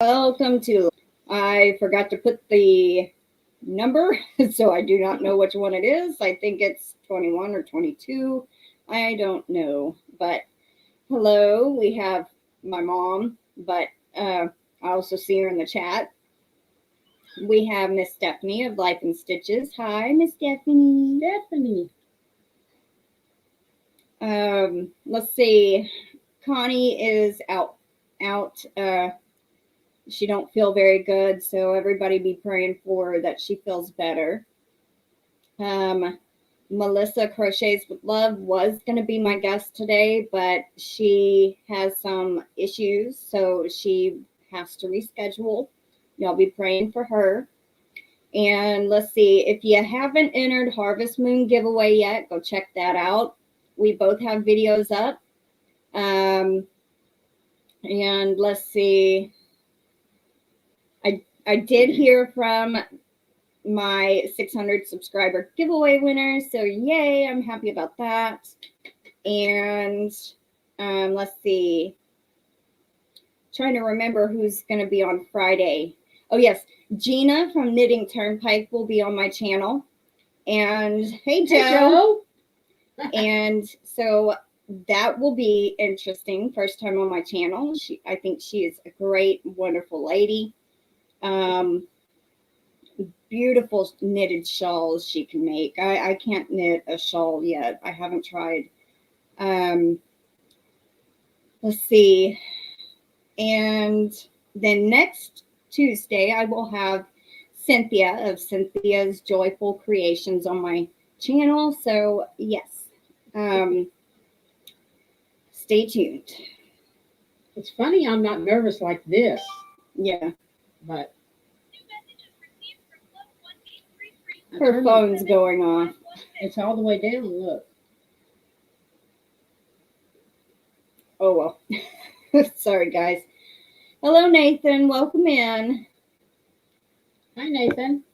Welcome to, I forgot to put the number, so I do not know which one it is. I think it's 21 or 22. I don't know, but hello, we have my mom, but I also see her in the chat. We have Miss Stephanie of Life in Stitches. Hi, Miss Stephanie. Let's see. Connie is out. She don't feel very good, so everybody be praying for her that she feels better. Melissa Crochets with Love was going to be my guest today, but she has some issues, so she has to reschedule. Y'all be praying for her. And let's see, if you haven't entered Harvest Moon giveaway yet, go check that out. We both have videos up. And let's see, I did hear from my 600 subscriber giveaway winner, so yay, I'm happy about that. And let's see, trying to remember who's going to be on Friday. Oh yes, Gina from Knitting Turnpike will be on my channel. And hey Joe. And so that will be interesting. First time on my channel. I think she is a great, wonderful lady. Beautiful knitted shawls she can make. I can't knit a shawl yet. I haven't tried. Let's see. And then next Tuesday, I will have Cynthia of Cynthia's Joyful Creations on my channel. So yes, stay tuned. It's funny I'm not nervous like this. Yeah. But her phone's going off. It's all the way down, look. Oh well. Sorry guys. Hello Nathan, welcome in. Hi Nathan.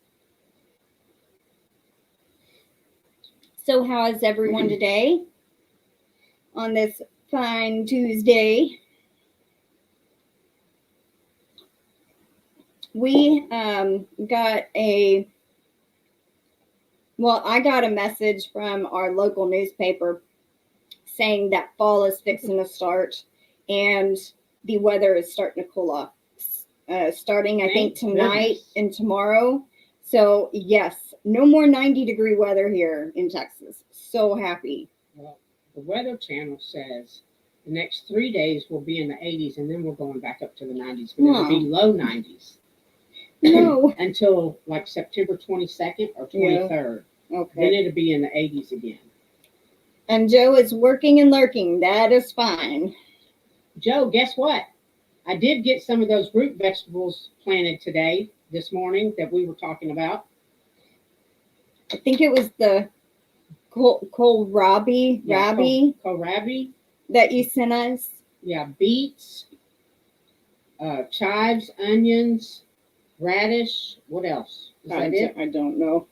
So how is everyone today on this fine Tuesday? We got I got a message from our local newspaper saying that fall is fixing to start and the weather is starting to cool off. Starting, I think, tonight and tomorrow. So, yes, no more 90-degree weather here in Texas. So happy. Well, the Weather Channel says the next 3 days will be in the 80s, and then we're going back up to the 90s. But it'll be low 90s. No. Until like September 22nd or 23rd. Yeah. Okay. Then it'll be in the 80s again. And Joe is working and lurking. That is fine. Joe, guess what? I did get some of those root vegetables planted this morning that we were talking about. I think it was the kohlrabi that you sent us. Yeah, beets, chives, onions, radish. What else? Is that it? I don't know.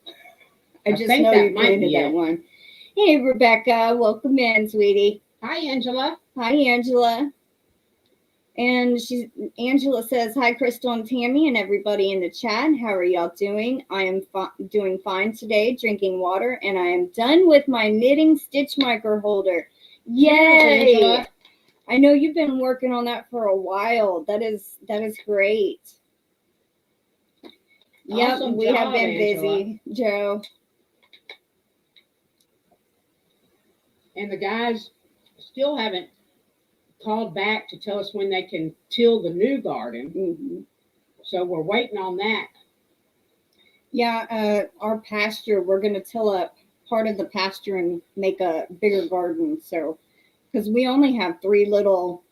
I just know you planted that one. Hey, Rebecca. Welcome in, sweetie. Hi, Angela. Hi, Angela. And Angela says, hi, Crystal and Tammy and everybody in the chat. How are y'all doing? I am doing fine today, drinking water, and I am done with my knitting stitch micro holder. Yay! Angela. I know you've been working on that for a while. That is great. Awesome yep, we job, have been busy, Angela. Joe. And the guys still haven't called back to tell us when they can till the new garden. Mm-hmm. So we're waiting on that. Yeah, our pasture, we're going to till up part of the pasture and make a bigger garden. So, because we only have 3 little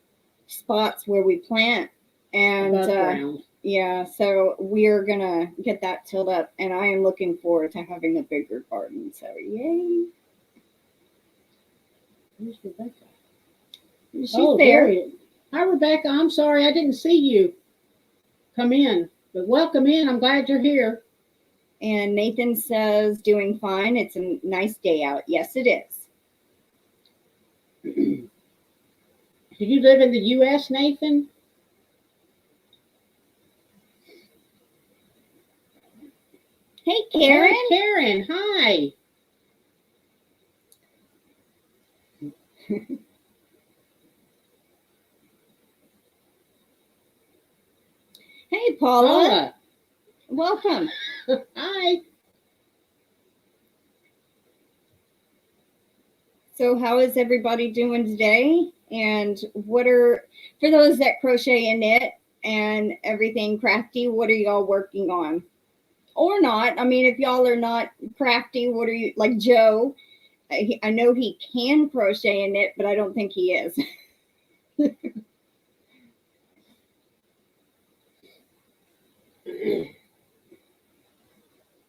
spots where we plant. And yeah, so we're going to get that tilled up. And I am looking forward to having a bigger garden. So, yay. Where's Rebecca? She's there. Hi, Rebecca. I'm sorry I didn't see you come in, but welcome in. I'm glad you're here. And Nathan says, doing fine. It's a nice day out. Yes, it is. Do you live in the U.S., Nathan? Karen. Hey, Karen, hi. Hey, Paula. Welcome. Hi. So how is everybody doing today? And what are, for those that crochet and knit and everything crafty, what are y'all working on? Or not. I mean, if y'all are not crafty, what are you, like Joe? I know he can crochet and knit, but I don't think he is.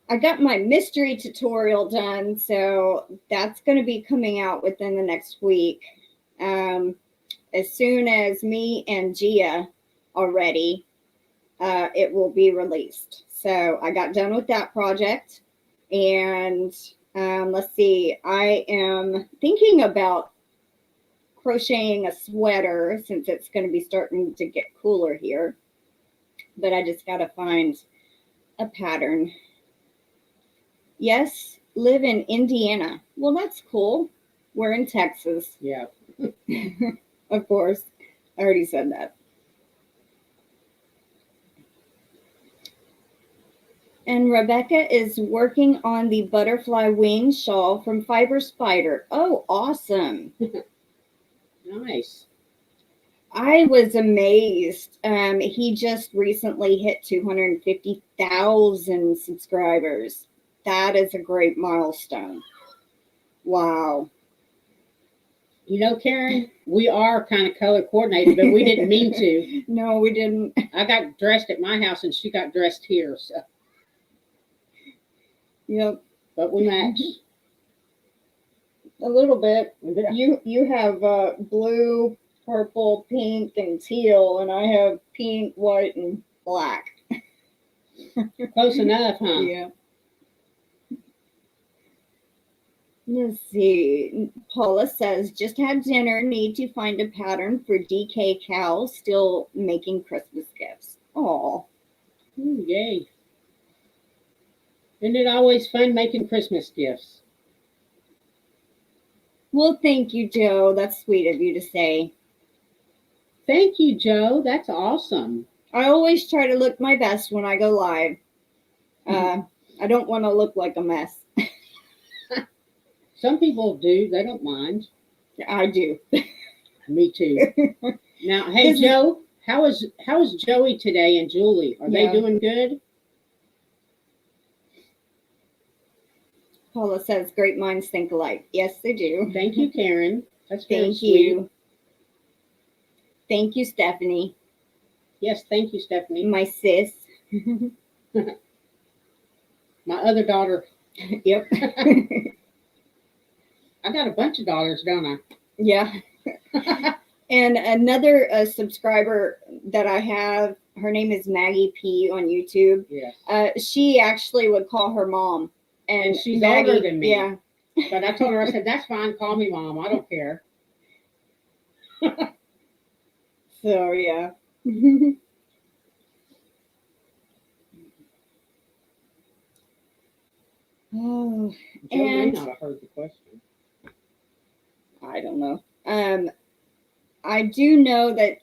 I got my mystery tutorial done, so that's going to be coming out within the next week. As soon as me and Gia are ready, it will be released. So I got done with that project, and let's see, I am thinking about crocheting a sweater since it's going to be starting to get cooler here, but I just got to find a pattern. Yes, live in Indiana. Well, that's cool. We're in Texas. Yeah. Of course. I already said that. And Rebecca is working on the butterfly wing shawl from Fiber Spider. Oh, awesome. Nice. I was amazed. He just recently hit 250,000 subscribers. That is a great milestone. Wow. You know, Karen, we are kind of color coordinated, but we didn't mean to. No, we didn't. I got dressed at my house and she got dressed here. So. Yep. But we match. A little bit. Yeah. You have blue, purple, pink, and teal, and I have pink, white, and black. Close enough, huh? Yeah. Let's see. Paula says, just had dinner. Need to find a pattern for DK Cal. Still making Christmas gifts. Aw. Yay. Isn't it always fun making Christmas gifts? Well, thank you, Joe. That's sweet of you to say. Thank you, Joe. That's awesome. I always try to look my best when I go live. I don't want to look like a mess. Some people do. They don't mind. I do. Me too. Now, hey, Joe, how is Joey today and Julie? Are they doing good? Paula says, great minds think alike. Yes, they do. Thank you, Karen. That's very Thank sweet. you. Thank you, Stephanie. Yes, thank you, Stephanie. My sis. My other daughter. Yep. I got a bunch of daughters, don't I? Yeah. And another subscriber that I have, her name is Maggie P on YouTube. Yes. She actually would call her mom. And she's Maggie, older than me. Yeah. But I told her, I said, that's fine. Call me mom. I don't care. So, yeah. Oh, Joe may not have heard the question. I don't know. I do know that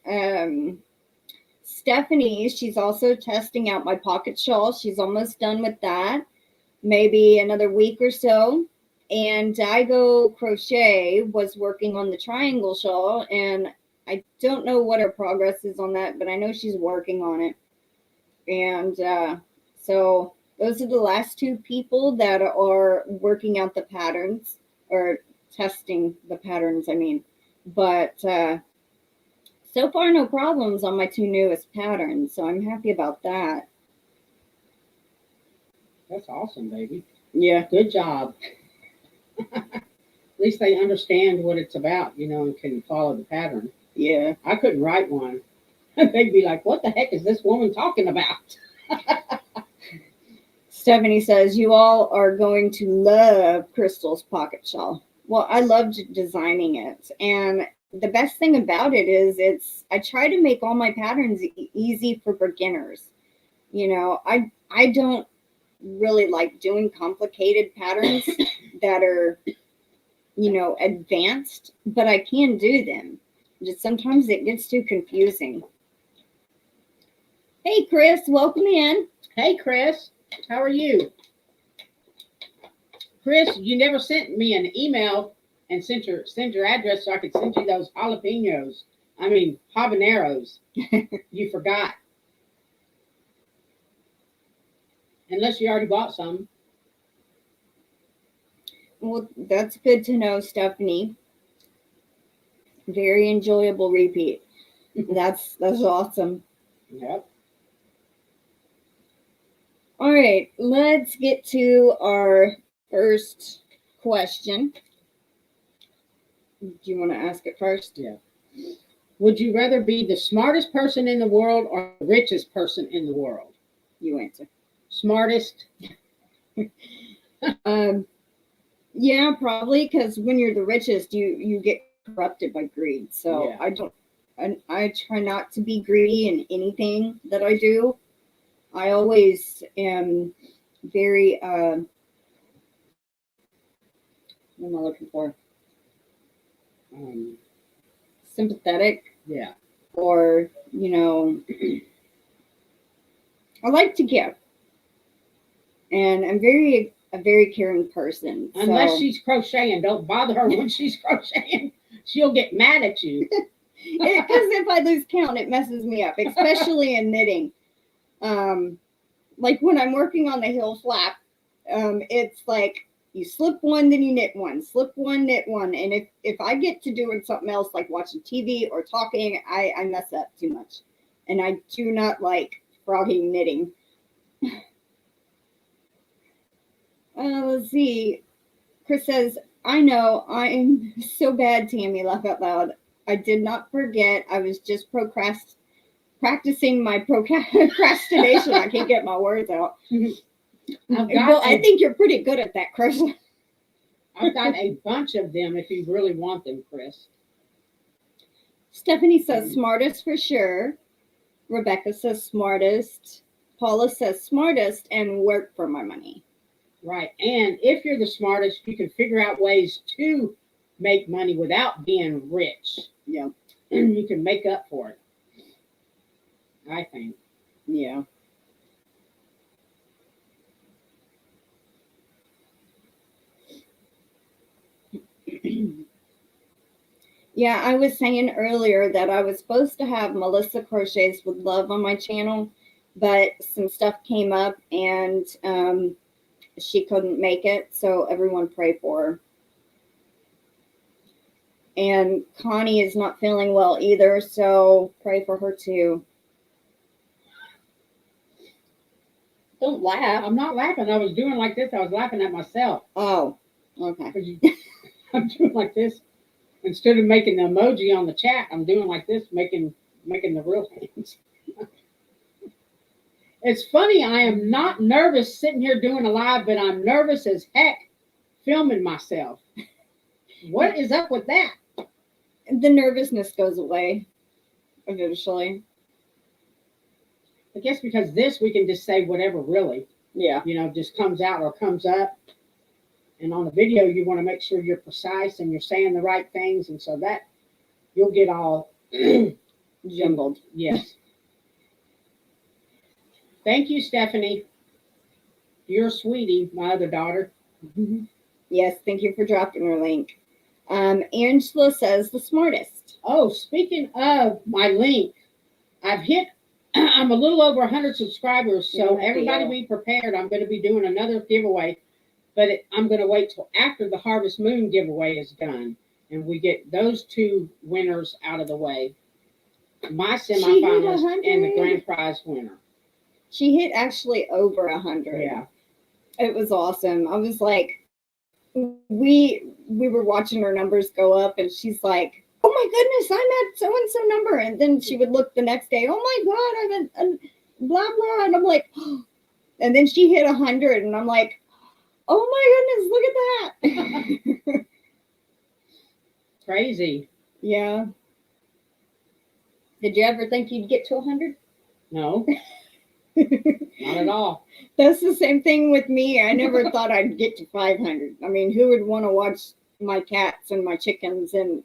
Stephanie, she's also testing out my pocket shawl. She's almost done with that. Maybe another week or so. And Daigo Crochet was working on the triangle shawl, and I don't know what her progress is on that, but I know she's working on it. And so those are the last two people that are working out the patterns, or testing the patterns, I mean. But so far, no problems on my two newest patterns, so I'm happy about that. That's awesome, baby. Yeah. Good job. At least they understand what it's about, you know, and can follow the pattern. Yeah. I couldn't write one. They'd be like, what the heck is this woman talking about? Stephanie says, you all are going to love Crystal's pocket shawl. Well, I loved designing it. And the best thing about it is I try to make all my patterns easy for beginners. You know, I don't really like doing complicated patterns that are, you know, advanced, but I can do them. Just sometimes it gets too confusing. Hey, Chris, welcome in. Hey, Chris, how are you? Chris, you never sent me an email and send your address so I could send you those habaneros. You forgot. Unless you already bought some. Well, that's good to know, Stephanie. Very enjoyable repeat. That's awesome. Yep. All right, let's get to our first question. Do you want to ask it first? Yeah. Would you rather be the smartest person in the world or the richest person in the world? You answer. Smartest. Yeah, probably, because when you're the richest, you get corrupted by greed. So yeah. I try not to be greedy in anything that I do. I always am very what am I looking for? Sympathetic. Yeah. Or, you know, I like to give. And I'm a very caring person. Unless she's crocheting, don't bother her when she's crocheting. She'll get mad at you. Because if I lose count, it messes me up, especially in knitting. Like when I'm working on the heel flap, it's like you slip one, then you knit one, slip one, knit one. And if I get to doing something else like watching TV or talking, I mess up too much. And I do not like frogging knitting. Let's see. Chris says, I know, I'm so bad, Tammy, laugh out loud. I did not forget. I was just practicing my procrastination. I can't get my words out. I think you're pretty good at that, Chris. I've got a bunch of them if you really want them, Chris. Stephanie says smartest for sure. Rebecca says smartest. Paula says smartest and work for my money. Right. And if you're the smartest, you can figure out ways to make money without being rich. Yeah. You can make up for it, I think. Yeah. Yeah, I was saying earlier that I was supposed to have Melissa Crochets with Love on my channel, but some stuff came up and she couldn't make it, so everyone pray for her. And Connie is not feeling well either, so pray for her too. Don't laugh. I'm not laughing. I was doing like this. I was laughing at myself. Oh, okay. I'm doing like this. Instead of making the emoji on the chat, I'm doing like this, making the real hands. It's funny, I am not nervous sitting here doing a live, but I'm nervous as heck filming myself. What is up with that? The nervousness goes away eventually. I guess because this, we can just say whatever really. Yeah. You know, just comes out or comes up. And on the video, you want to make sure you're precise and you're saying the right things. And so that you'll get all jumbled. Yes. Thank you, Stephanie. You're a sweetie, my other daughter. Mm-hmm. Yes, thank you for dropping her link. Angela says the smartest. Oh, speaking of my link, I'm a little over 100 subscribers, so everybody be prepared. I'm going to be doing another giveaway, but I'm going to wait till after the Harvest Moon giveaway is done, and we get those two winners out of the way. My semifinalist and the grand prize winner. She hit actually over 100. Yeah. It was awesome. I was like, we were watching her numbers go up, and she's like, oh my goodness, I'm at so-and-so number. And then she would look the next day, oh my God, I'm at blah, blah. And I'm like, oh. And then she hit 100, and I'm like, oh my goodness, look at that. Crazy. Yeah. Did you ever think you'd get to 100? No. Not at all. That's the same thing with me. I never thought I'd get to 500. I mean, who would want to watch my cats and my chickens and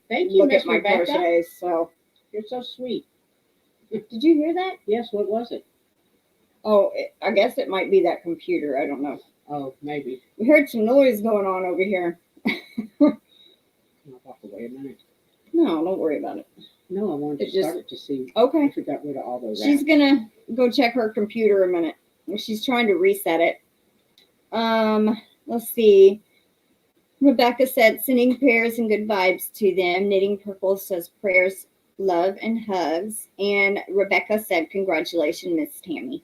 Thank you, look Miss at my Rebecca. crochets? So, You're so sweet. did you hear that? Yes, what was it? Oh, I guess it might be that computer. I don't know. Oh, maybe. We heard some noise going on over here. I'll walk away a minute. No, don't worry about it. No, I wanted to start it to see Okay. if we got rid of all those. She's apps. gonna go check her computer a minute. She's trying to reset it. Let's see. Rebecca said, sending prayers and good vibes to them. Knitting Purple says prayers, love, and hugs. And Rebecca said, congratulations, Miss Tammy.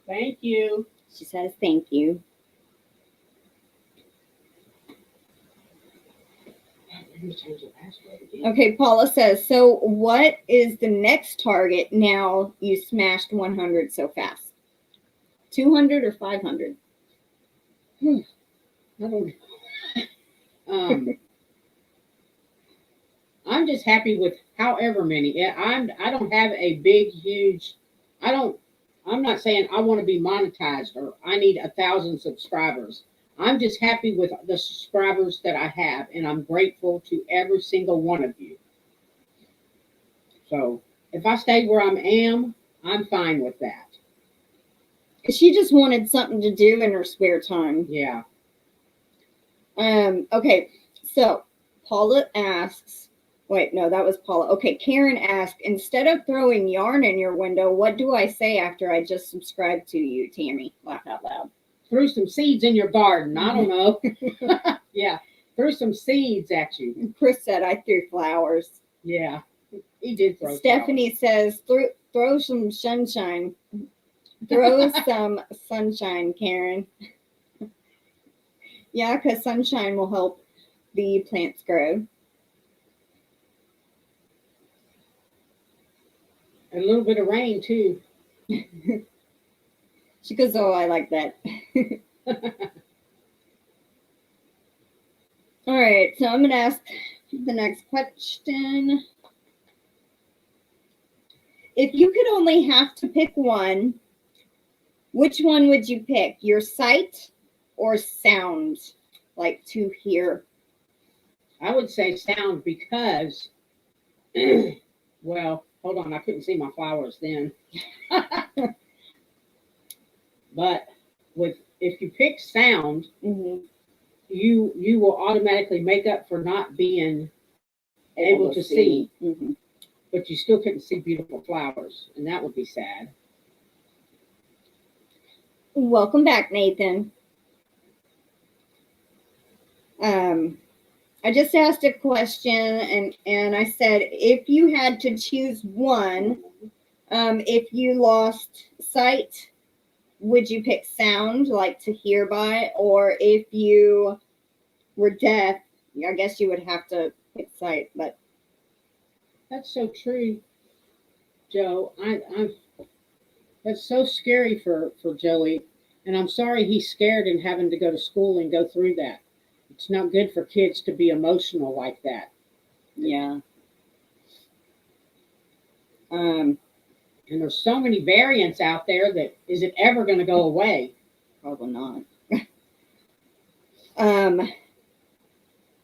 Thank you. She says, thank you. Let me change the password again. Okay, Paula says, so what is the next target now you smashed 100 so fast? 200 or 500? I don't know. I'm just happy with however many. I don't have a big, huge, I'm not saying I want to be monetized or I need 1,000 subscribers. I'm just happy with the subscribers that I have, and I'm grateful to every single one of you. So if I stay where I am, I'm fine with that. She just wanted something to do in her spare time. Yeah. Okay, so Paula asks, wait, no, that was Paula. Okay, Karen asked, instead of throwing yarn in your window, what do I say after I just subscribed to you, Tammy? Laugh out loud. Threw some seeds in your garden. I don't know. Yeah. Threw some seeds at you. Chris said I threw flowers. Yeah. He did throw Stephanie says, throw some sunshine. Throw some sunshine, Karen. Yeah, because sunshine will help the plants grow. A little bit of rain, too. She goes, oh, I like that. All right, so I'm going to ask the next question. If you could only have to pick one, which one would you pick? Your sight or sound, like to hear? I would say sound because, well, hold on, I couldn't see my flowers then. But if you pick sound, you will automatically make up for not being able to see. But you still couldn't see beautiful flowers, and that would be sad. Welcome back, Nathan. I just asked a question, and I said, if you had to choose one, if you lost sight, would you pick sound, like to hear by? Or if you were deaf, I guess you would have to pick sight. But that's so true, Joe. That's so scary for Joey. And I'm sorry he's scared and having to go to school and go through that. It's not good for kids to be emotional like that. Yeah. And there's so many variants out there that is it ever going to go away? Probably not.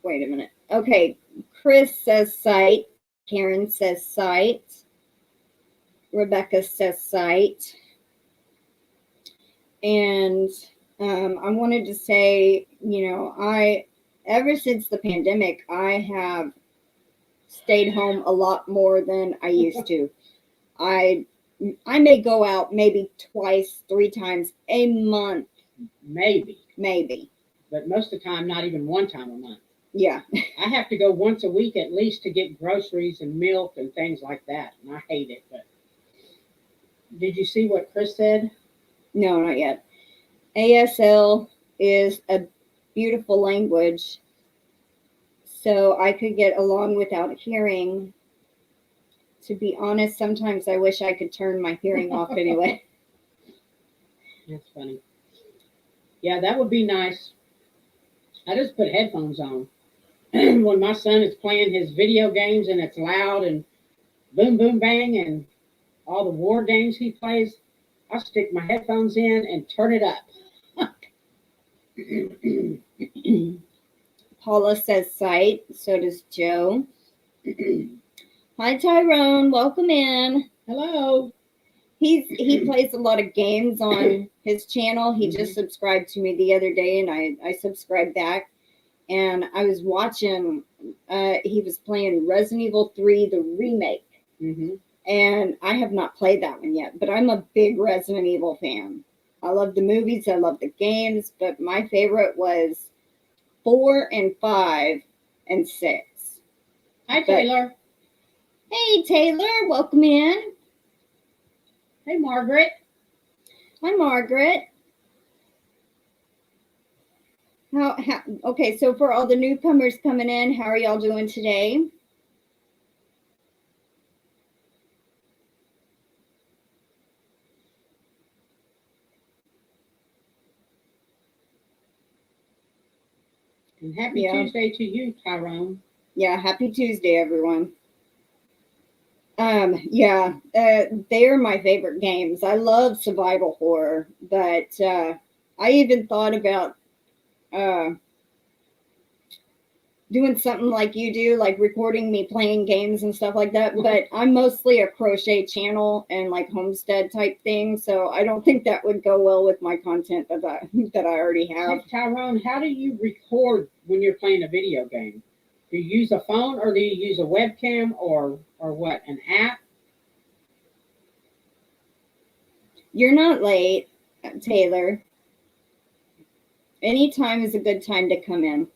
Wait a minute. Okay. Chris says sight. Karen says sight. Rebecca says sight. And I wanted to say, ever since the pandemic, I have stayed home a lot more than I used to. I may go out maybe twice, 3 times a month. Maybe. But most of the time, not even 1 time a month. Yeah. I have to go once a week at least to get groceries and milk and things like that. And I hate it. But did you see what Chris said? No, not yet. ASL is a beautiful language. So I could get along without hearing. To be honest, sometimes I wish I could turn my hearing off anyway. That's funny. Yeah, that would be nice. I just put headphones on. When my son is playing his video games and it's loud and boom, boom, bang and all the war games he plays, I stick my headphones in and turn it up. Paula says sight. So does Joe. Hi, Tyrone. Welcome in. Hello. He plays a lot of games on his channel. He just subscribed to me the other day, and I subscribed back. And I was watching. He was playing Resident Evil 3, the remake. And I have not played that one yet, but I'm a big Resident Evil fan. I love the movies. I love the games, but my favorite was 4 and 5 and 6. Hi, Taylor. Hey, Taylor. Welcome in. Hey, Margaret. Hi, Margaret. Okay, so for all the newcomers coming in, how are y'all doing today? And happy Tuesday to you, Tyrone. Yeah, happy Tuesday, everyone. Yeah, they are my favorite games. I love survival horror, but I even thought about doing something like you do, like recording me playing games and stuff like that. But I'm mostly a crochet channel and like homestead type thing, so I don't think that would go well with my content that I already have. Hey, Tyrone, how do you record when you're playing a video game? Do you use a phone or do you use a webcam or what, an app? You're not late, Taylor. Anytime is a good time to come in.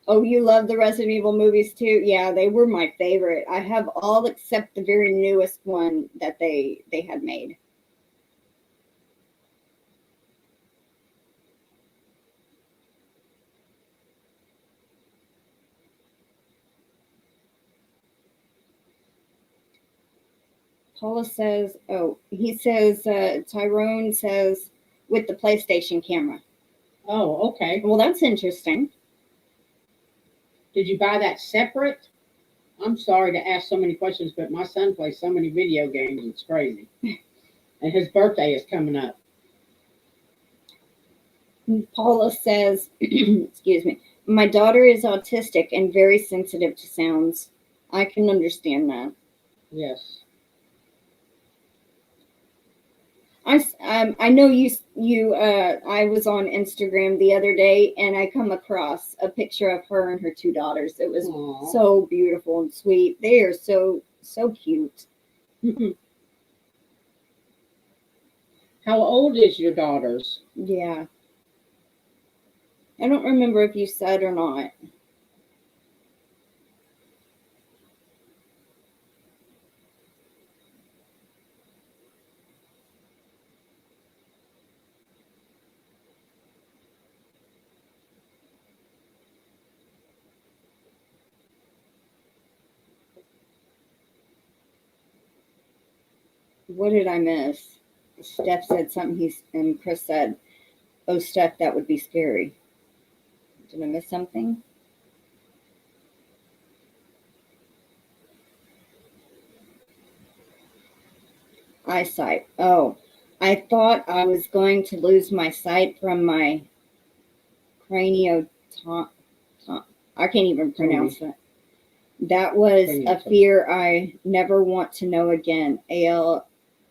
Oh, you love the Resident Evil movies too? Yeah, they were my favorite. I have all except the very newest one that they had made. Paula says, he says, Tyrone says, with the PlayStation camera. Oh, okay. Well, that's interesting. Did you buy that separate? I'm sorry to ask so many questions, but my son plays so many video games, it's crazy. And his birthday is coming up. Paula says, excuse me, my daughter is autistic and very sensitive to sounds. I can understand that. Yes. I know you I was on Instagram the other day and I come across a picture of her and her 2 daughters. It was so beautiful and sweet. They are so cute. How old is your daughters? Yeah. I don't remember if you said or not. What did I miss? Steph said something. And Chris said, "Oh, Steph, that would be scary." Did I miss something? Eyesight. Oh, I thought I was going to lose my sight from my I can't even pronounce that. That was a fear I never want to know again.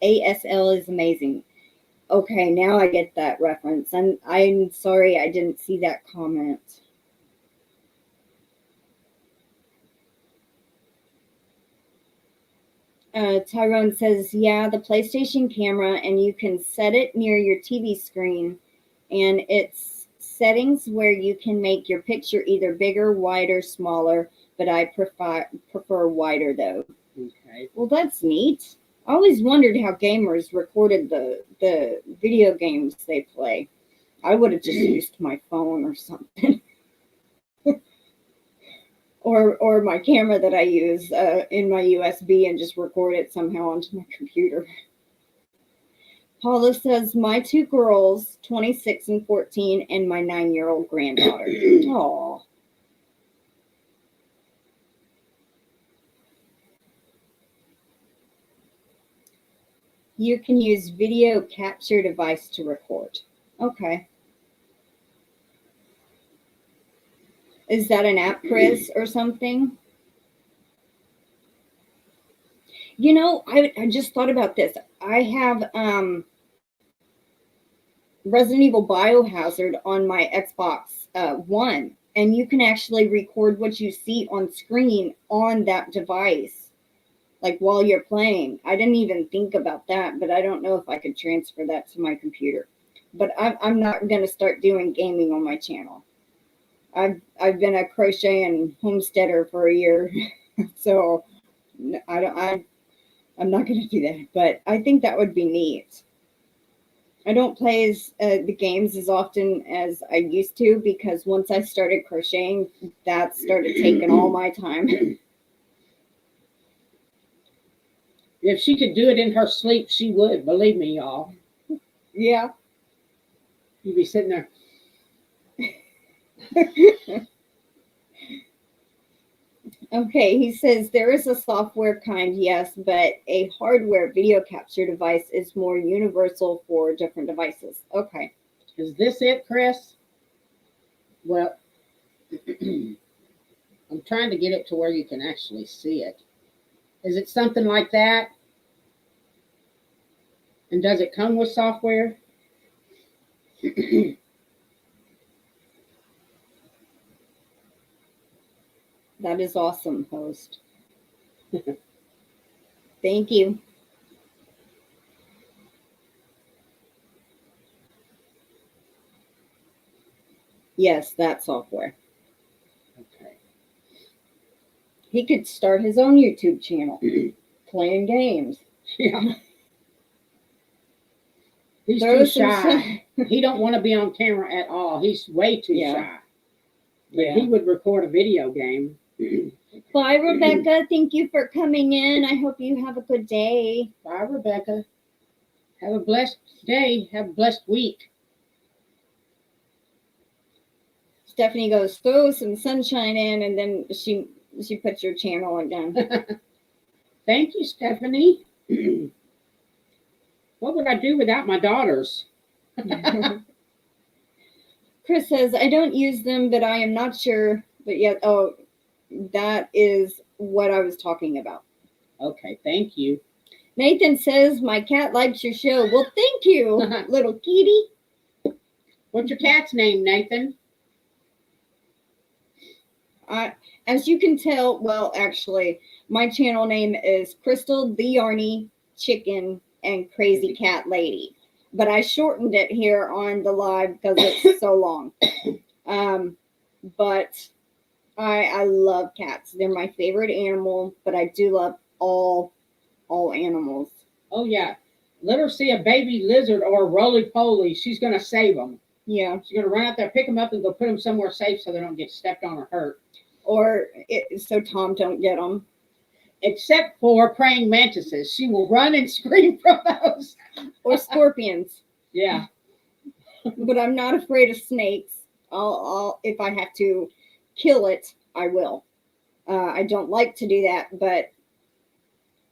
ASL is amazing. Okay, now I get that reference. I'm sorry I didn't see that comment. Tyrone says, yeah, the PlayStation camera, and you can set it near your TV screen, and it's settings where you can make your picture either bigger, wider, smaller, but I prefer wider though. Okay. Well, that's neat. I always wondered how gamers recorded the video games they play. I would have just used my phone or something. Or my camera that I use in my USB and just record it somehow onto my computer. Paula says, my 2 girls, 26 and 14, and my 9-year-old granddaughter. Aww. You can use video capture device to record. Okay. Is that an app, Chris, or something? You know, I just thought about this. I have Resident Evil Biohazard on my Xbox One, and you can actually record what you see on screen on that device, like while you're playing. I didn't even think about that, but I don't know if I could transfer that to my computer. But I'm not going to start doing gaming on my channel. I've been a crochet and homesteader for a year, so I'm not going to do that. But I think that would be neat. I don't play the games as often as I used to, because once I started crocheting, that started taking all my time. If she could do it in her sleep, she would. Believe me, y'all. Yeah. You'd be sitting there. Okay, he says there is a software kind, yes, but a hardware video capture device is more universal for different devices. Okay. Is this it, Chris? Well, I'm trying to get it to where you can actually see it. Is it something like that? And does it come with software? That is awesome, host. Thank you. Yes, that software. Okay. He could start his own YouTube channel, playing games. Yeah. He's too shy. He don't want to be on camera at all. He's way too shy. But he would record a video game. Bye, Rebecca. Thank you for coming in. I hope you have a good day. Bye, Rebecca. Have a blessed day. Have a blessed week. Stephanie goes, throw some sunshine in, and then she puts your channel again. Thank you, Stephanie. What would I do without my daughters? Chris says, I don't use them, but I am not sure. But yet, oh, that is what I was talking about. Okay, thank you. Nathan says, my cat likes your show. Well, thank you, little kitty. What's your cat's name, Nathan? As you can tell, well, actually, my channel name is KrystalTheYarnyChicken&CrazyCatLady. But I shortened it here on the live because it's so long. But I love cats. They're my favorite animal, but I do love all animals. Oh, yeah. Let her see a baby lizard or a roly-poly. She's going to save them. Yeah. She's going to run out there, pick them up, and go put them somewhere safe so they don't get stepped on or hurt. Or so Tom don't get them. Except for praying mantises. She will run and scream from those. Or scorpions. Yeah. But I'm not afraid of snakes. I'll if I have to kill it, I will. I don't like to do that, but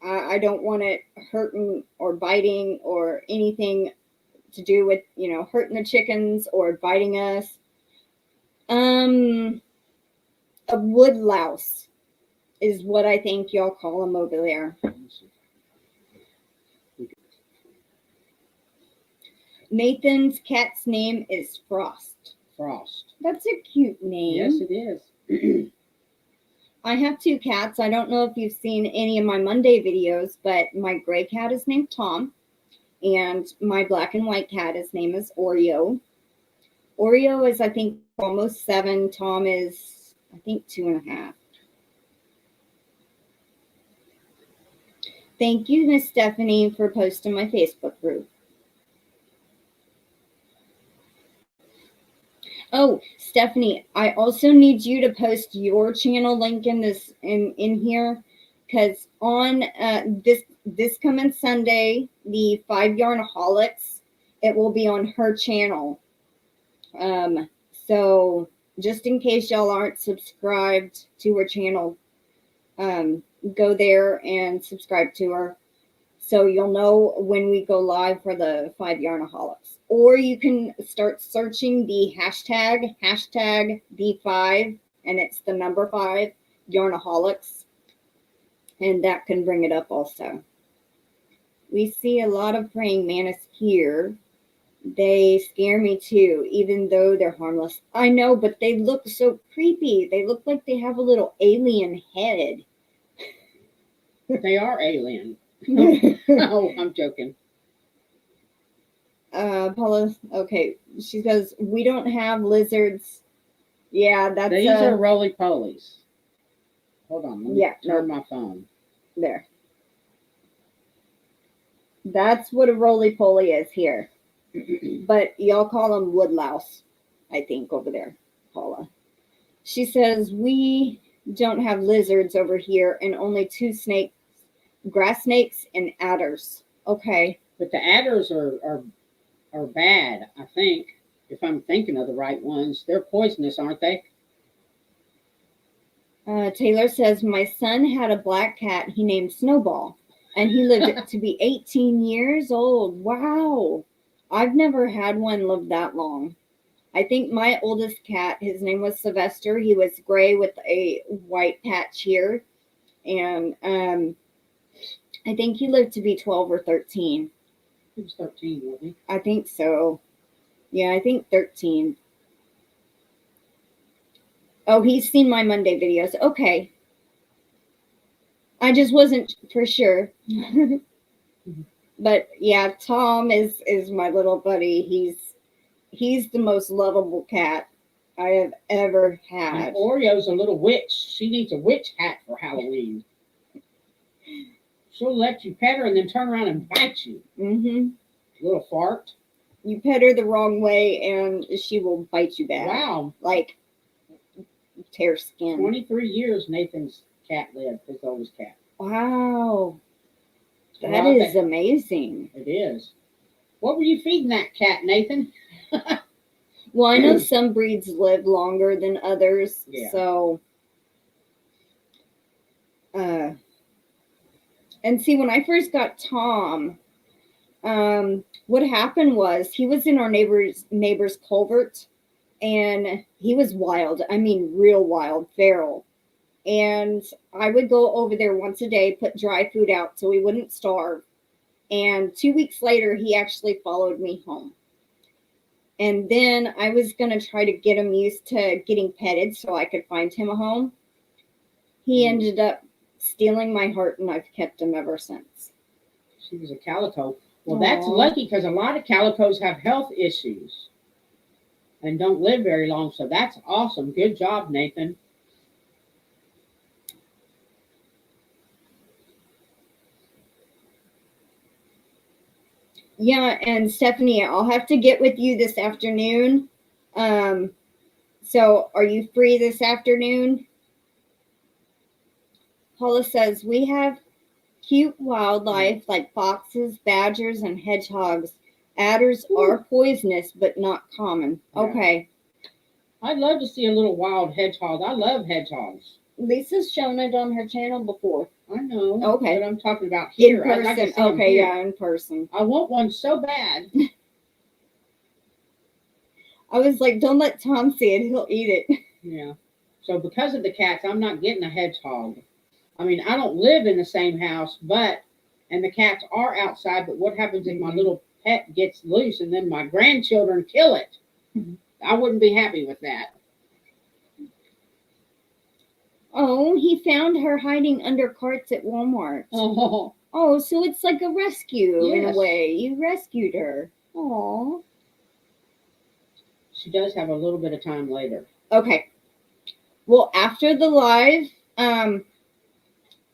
I don't want it hurting or biting or anything to do with, hurting the chickens or biting us. A wood louse is what I think y'all call them over there. Nathan's cat's name is Frost. Frost. That's a cute name. Yes, it is. I have two cats. I don't know if you've seen any of my Monday videos, but my gray cat is named Tom, and my black and white cat, his name is Oreo. Oreo is, I think, almost 7. Tom is, I think, 2.5. Thank you, Miss Stephanie, for posting my Facebook group. Oh, Stephanie, I also need you to post your channel link in here, because on this coming Sunday, the 5 Yarnaholics, it will be on her channel. So just in case y'all aren't subscribed to her channel, go there and subscribe to her. So you'll know when we go live for the 5 Yarnaholics. Or you can start searching the hashtag B5, and it's the number 5 Yarnaholics. And that can bring it up also. We see a lot of praying mantis here. They scare me too, even though they're harmless. I know, but they look so creepy. They look like they have a little alien head. They are alien. Oh, I'm joking. Paula, okay. She says, we don't have lizards. Yeah, that's... These are roly-polies. Hold on, let me turn my phone. There. That's what a roly-poly is here. But y'all call them woodlouse, I think, over there, Paula. She says, we don't have lizards over here and only 2 snakes, grass snakes and adders. Okay. But the adders are bad, I think, if I'm thinking of the right ones. They're poisonous, aren't they? Taylor says, my son had a black cat he named Snowball, and he lived to be 18 years old. Wow. I've never had one live that long. I think my oldest cat, his name was Sylvester. He was gray with a white patch here. And I think he lived to be 12 or 13. He was 13, wasn't he? I think so. Yeah, I think 13. Oh, he's seen my Monday videos. Okay. I just wasn't for sure. But yeah, Tom is my little buddy. He's the most lovable cat I have ever had. And Oreo's a little witch. She needs a witch hat for Halloween. She'll let you pet her and then turn around and bite you. Mm-hmm. Little fart. You pet her the wrong way and she will bite you back. Wow. Like tear skin. 23 years Nathan's cat lived, his oldest cat. Wow. That is amazing. It is. What were you feeding that cat, Nathan? Well, I know some breeds live longer than others. Yeah. So, and see, when I first got Tom, what happened was he was in our neighbor's culvert, and he was wild. I mean, real wild, feral. And I would go over there once a day, put dry food out so he wouldn't starve. And 2 weeks later, he actually followed me home. And then I was going to try to get him used to getting petted so I could find him a home. He ended up stealing my heart, and I've kept him ever since. She was a calico. Well, that's lucky because a lot of calicos have health issues and don't live very long. So that's awesome. Good job, Nathan. Yeah, and Stephanie, I'll have to get with you this afternoon. So are you free this afternoon? Paula says, we have cute wildlife like foxes, badgers, and hedgehogs. Adders are poisonous, but not common. Yeah. Okay. I'd love to see a little wild hedgehog. I love hedgehogs. Lisa's shown it on her channel before. I know. Okay. But I'm talking about here. In person. I'd like to see Okay, here. yeah, in person. I want one so bad. I was like, don't let Tom see it. He'll eat it. Yeah. So because of the cats, I'm not getting a hedgehog. I mean, I don't live in the same house, and the cats are outside, but what happens if my little pet gets loose and then my grandchildren kill it? I wouldn't be happy with that. Oh, he found her hiding under carts at Walmart. Oh, so it's like a rescue in a way. You rescued her. Oh. She does have a little bit of time later. Okay. Well, after the live,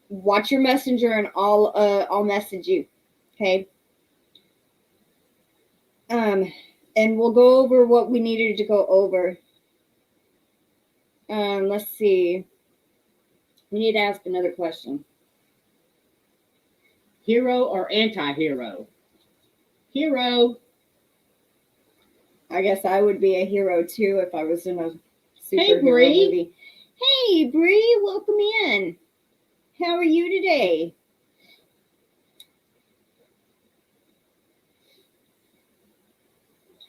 watch your messenger and I'll message you. Okay. And we'll go over what we needed to go over. Let's see. We need to ask another question. Hero or anti-hero? Hero. I guess I would be a hero too if I was in a superhero Bree. movie. Hey, Bree, welcome in. How are you today?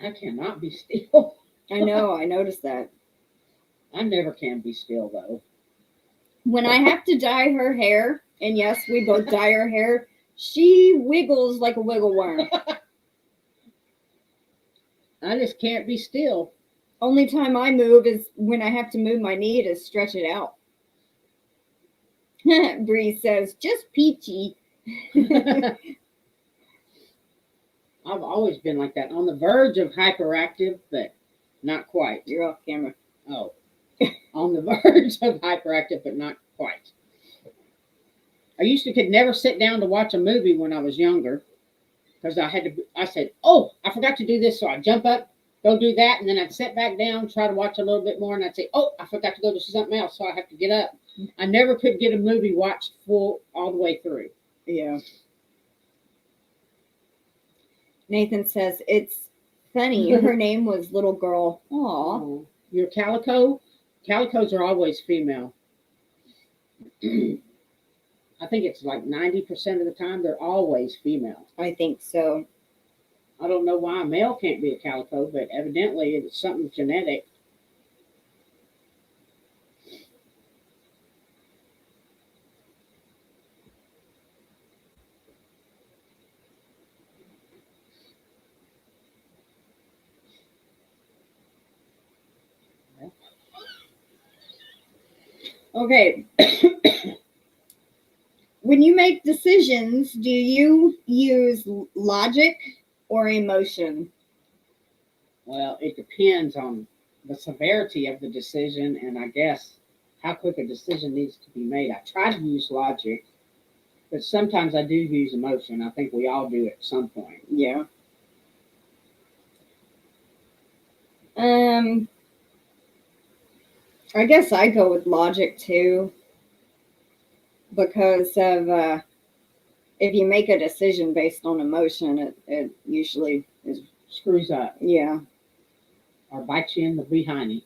I cannot be still. I know, I noticed that. I never can be still, though. When I have to dye her hair, and yes, we both dye her hair, she wiggles like a wiggle worm. I just can't be still. Only time I move is when I have to move my knee to stretch it out. Bree says, just peachy. I've always been like that. On the verge of hyperactive, but not quite. You're off camera. Oh. On the verge of hyperactive, but not quite. I could never sit down to watch a movie when I was younger because I said, oh, I forgot to do this. So I'd jump up, go do that. And then I'd sit back down, try to watch a little bit more. And I'd say, oh, I forgot to go do something else. So I have to get up. I never could get a movie watched full all the way through. Yeah. Nathan says, it's funny. Her name was Little Girl. Aw. Oh, your calico? Calicos are always female. I think it's like 90% of the time they're always female. I think so. I don't know why a male can't be a calico, but evidently it's something genetic. Okay. When you make decisions, do you use logic or emotion? Well, it depends on the severity of the decision and I guess how quick a decision needs to be made. I try to use logic, but sometimes I do use emotion. I think we all do at some point. Yeah. I guess I go with logic too, because of if you make a decision based on emotion, it usually is Screws up yeah. or bites you in the behind.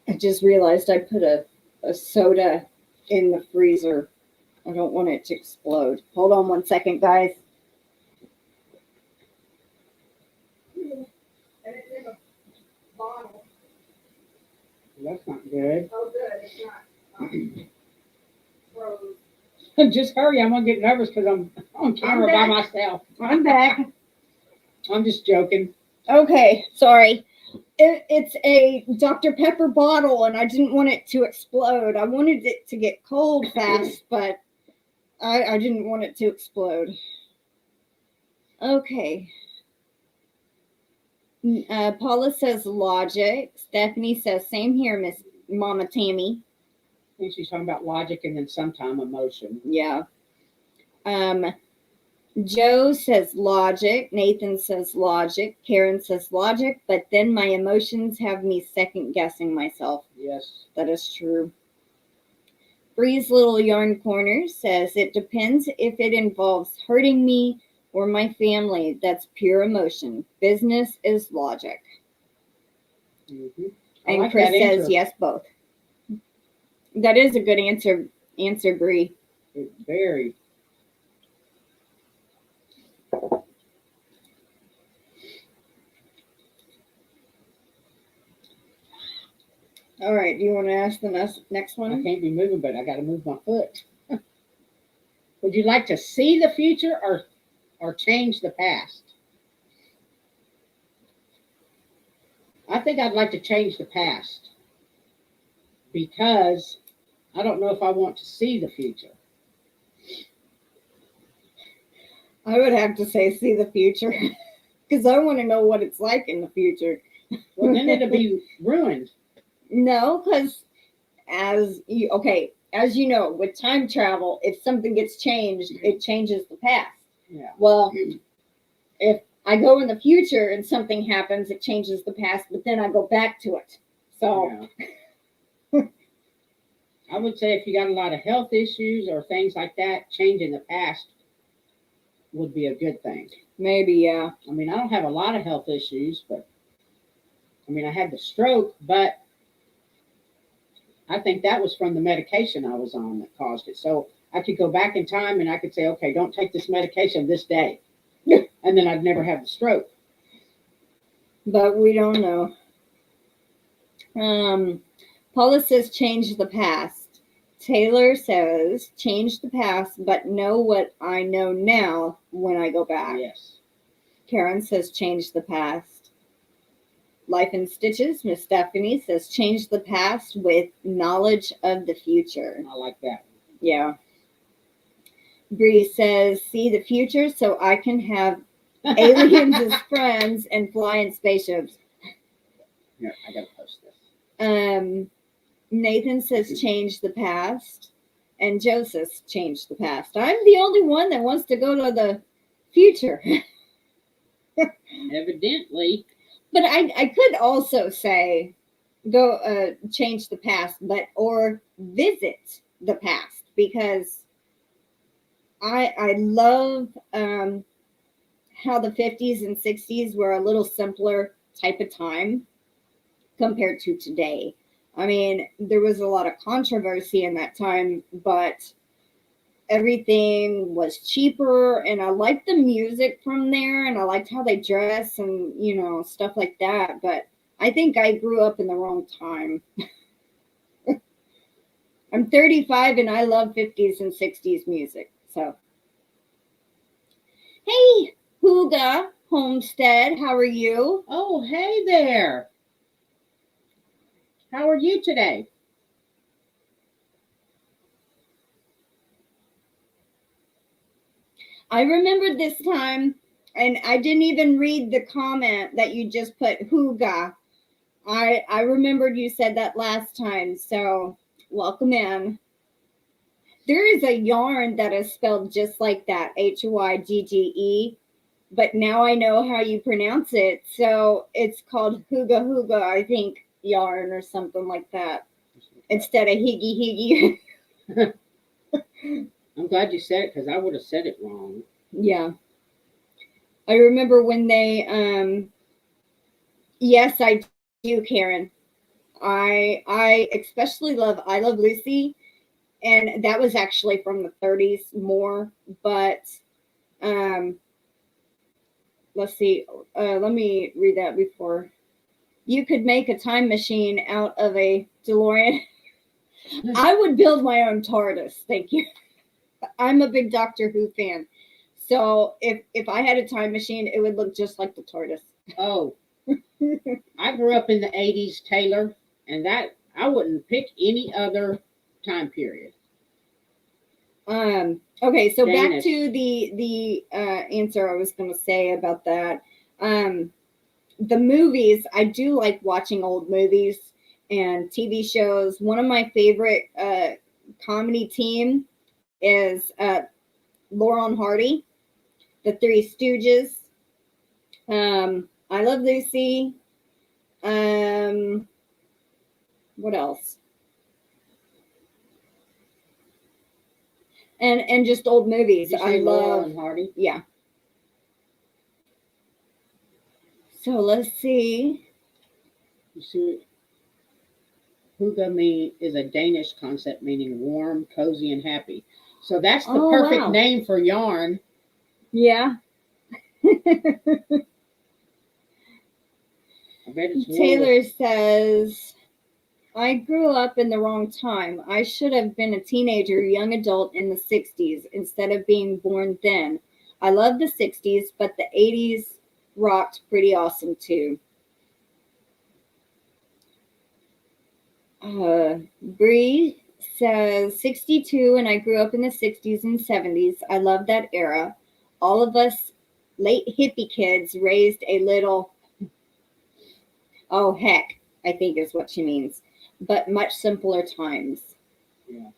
I just realized I put a soda in the freezer. I don't want it to explode. Hold on 1 second, guys. And it's in a bottle. That's not good. Oh, good. It's not froze. Just hurry. I'm going to get nervous because I'm on camera by myself. I'm back. I'm just joking. Okay, sorry. It's a Dr. Pepper bottle, and I didn't want it to explode. I wanted it to get cold fast, but I didn't want it to explode. Okay. Paula says logic. Stephanie says same here, Miss Mama Tammy. I think she's talking about logic and then sometime emotion. Yeah. Joe says logic. Nathan says logic. Karen says logic, but then my emotions have me second guessing myself. Yes. That is true. Bree's Little Yarn Corner says it depends if it involves hurting me or my family. That's pure emotion. Business is logic. Mm-hmm. And like Chris that says answer. yes, both. That is a good answer, Bree. It's very. All right. Do you want to ask the next I one? can't be moving, but I got to move my foot. Would you like to see the future or change the past? I think I'd like to change the past because I don't know if I want to see the future. I would have to say see the future because I want to know what it's like in the future. Well, then it'll be ruined. No, because as you know, with time travel, if something gets changed, it changes the past. Yeah. Well, if I go in the future and something happens, it changes the past, but then I go back to it. So Yeah. I would say if you got a lot of health issues or things like that, changing the past would be a good thing. maybe, yeah. I mean, I don't have a lot of health issues, but I mean, I had the stroke, but I think that was from the medication I was on that caused it. So I could go back in time and I could say, okay, don't take this medication this day. and then I'd never have the stroke. But we don't know. Paula says change the past. Taylor says change the past, but know what I know now when I go back. Yes. Karen says change the past. Life in Stitches, Miss Stephanie says change the past with knowledge of the future. I like that. Yeah. Bree says see the future so I can have aliens as friends and fly in spaceships. Here, I gotta post this. Nathan says change the past. And Joseph change the past. I'm the only one that wants to go to the future. Evidently. But I could also say go change the past, or visit the past, because I love how the 50s and 60s were a little simpler type of time compared to today. I mean, there was a lot of controversy in that time, but everything was cheaper, and I liked the music from there, and I liked how they dress and, stuff like that. But I think I grew up in the wrong time. I'm 35 and I love 50s and 60s music. So, hey, Huga Homestead, how are you? Oh, hey there. How are you today? I remembered this time, and I didn't even read the comment that you just put, Huga. I remembered you said that last time, so welcome in. There is a yarn that is spelled just like that, Hygge, but now I know how you pronounce it, so it's called Huga Huga, I think, yarn or something like that, instead of Higgy Higgy. I'm glad you said it, because I would have said it wrong. Yeah. I remember when they, yes, I do, Karen. I especially love I Love Lucy, and that was actually from the 30s more, but let's see, let me read that before. You could make a time machine out of a DeLorean. I would build my own TARDIS, thank you. I'm a big Doctor Who fan, so if I had a time machine, it would look just like the TARDIS. Oh, I grew up in the 80s, Taylor, and that I wouldn't pick any other time period. Okay, so Danish. back to the answer I was going to say about that. The movies, I do like watching old movies and TV shows. One of my favorite comedy team is Laurel and Hardy, The Three Stooges, I Love Lucy. What else? And just old movies. Did you I say Laurel love. and Hardy? Yeah. So let's see. You see, Hygge is a Danish concept meaning warm, cozy, and happy. So that's the perfect name for yarn. Yeah. I bet it's Taylor says, I grew up in the wrong time. I should have been a teenager, young adult in the 60s instead of being born then. I love the 60s, but the 80s rocked pretty awesome too. Bree says 62, and I grew up in the 60s and 70s. I love that era. All of us late hippie kids raised a little, oh heck, I think is what she means, but much simpler times. Yeah.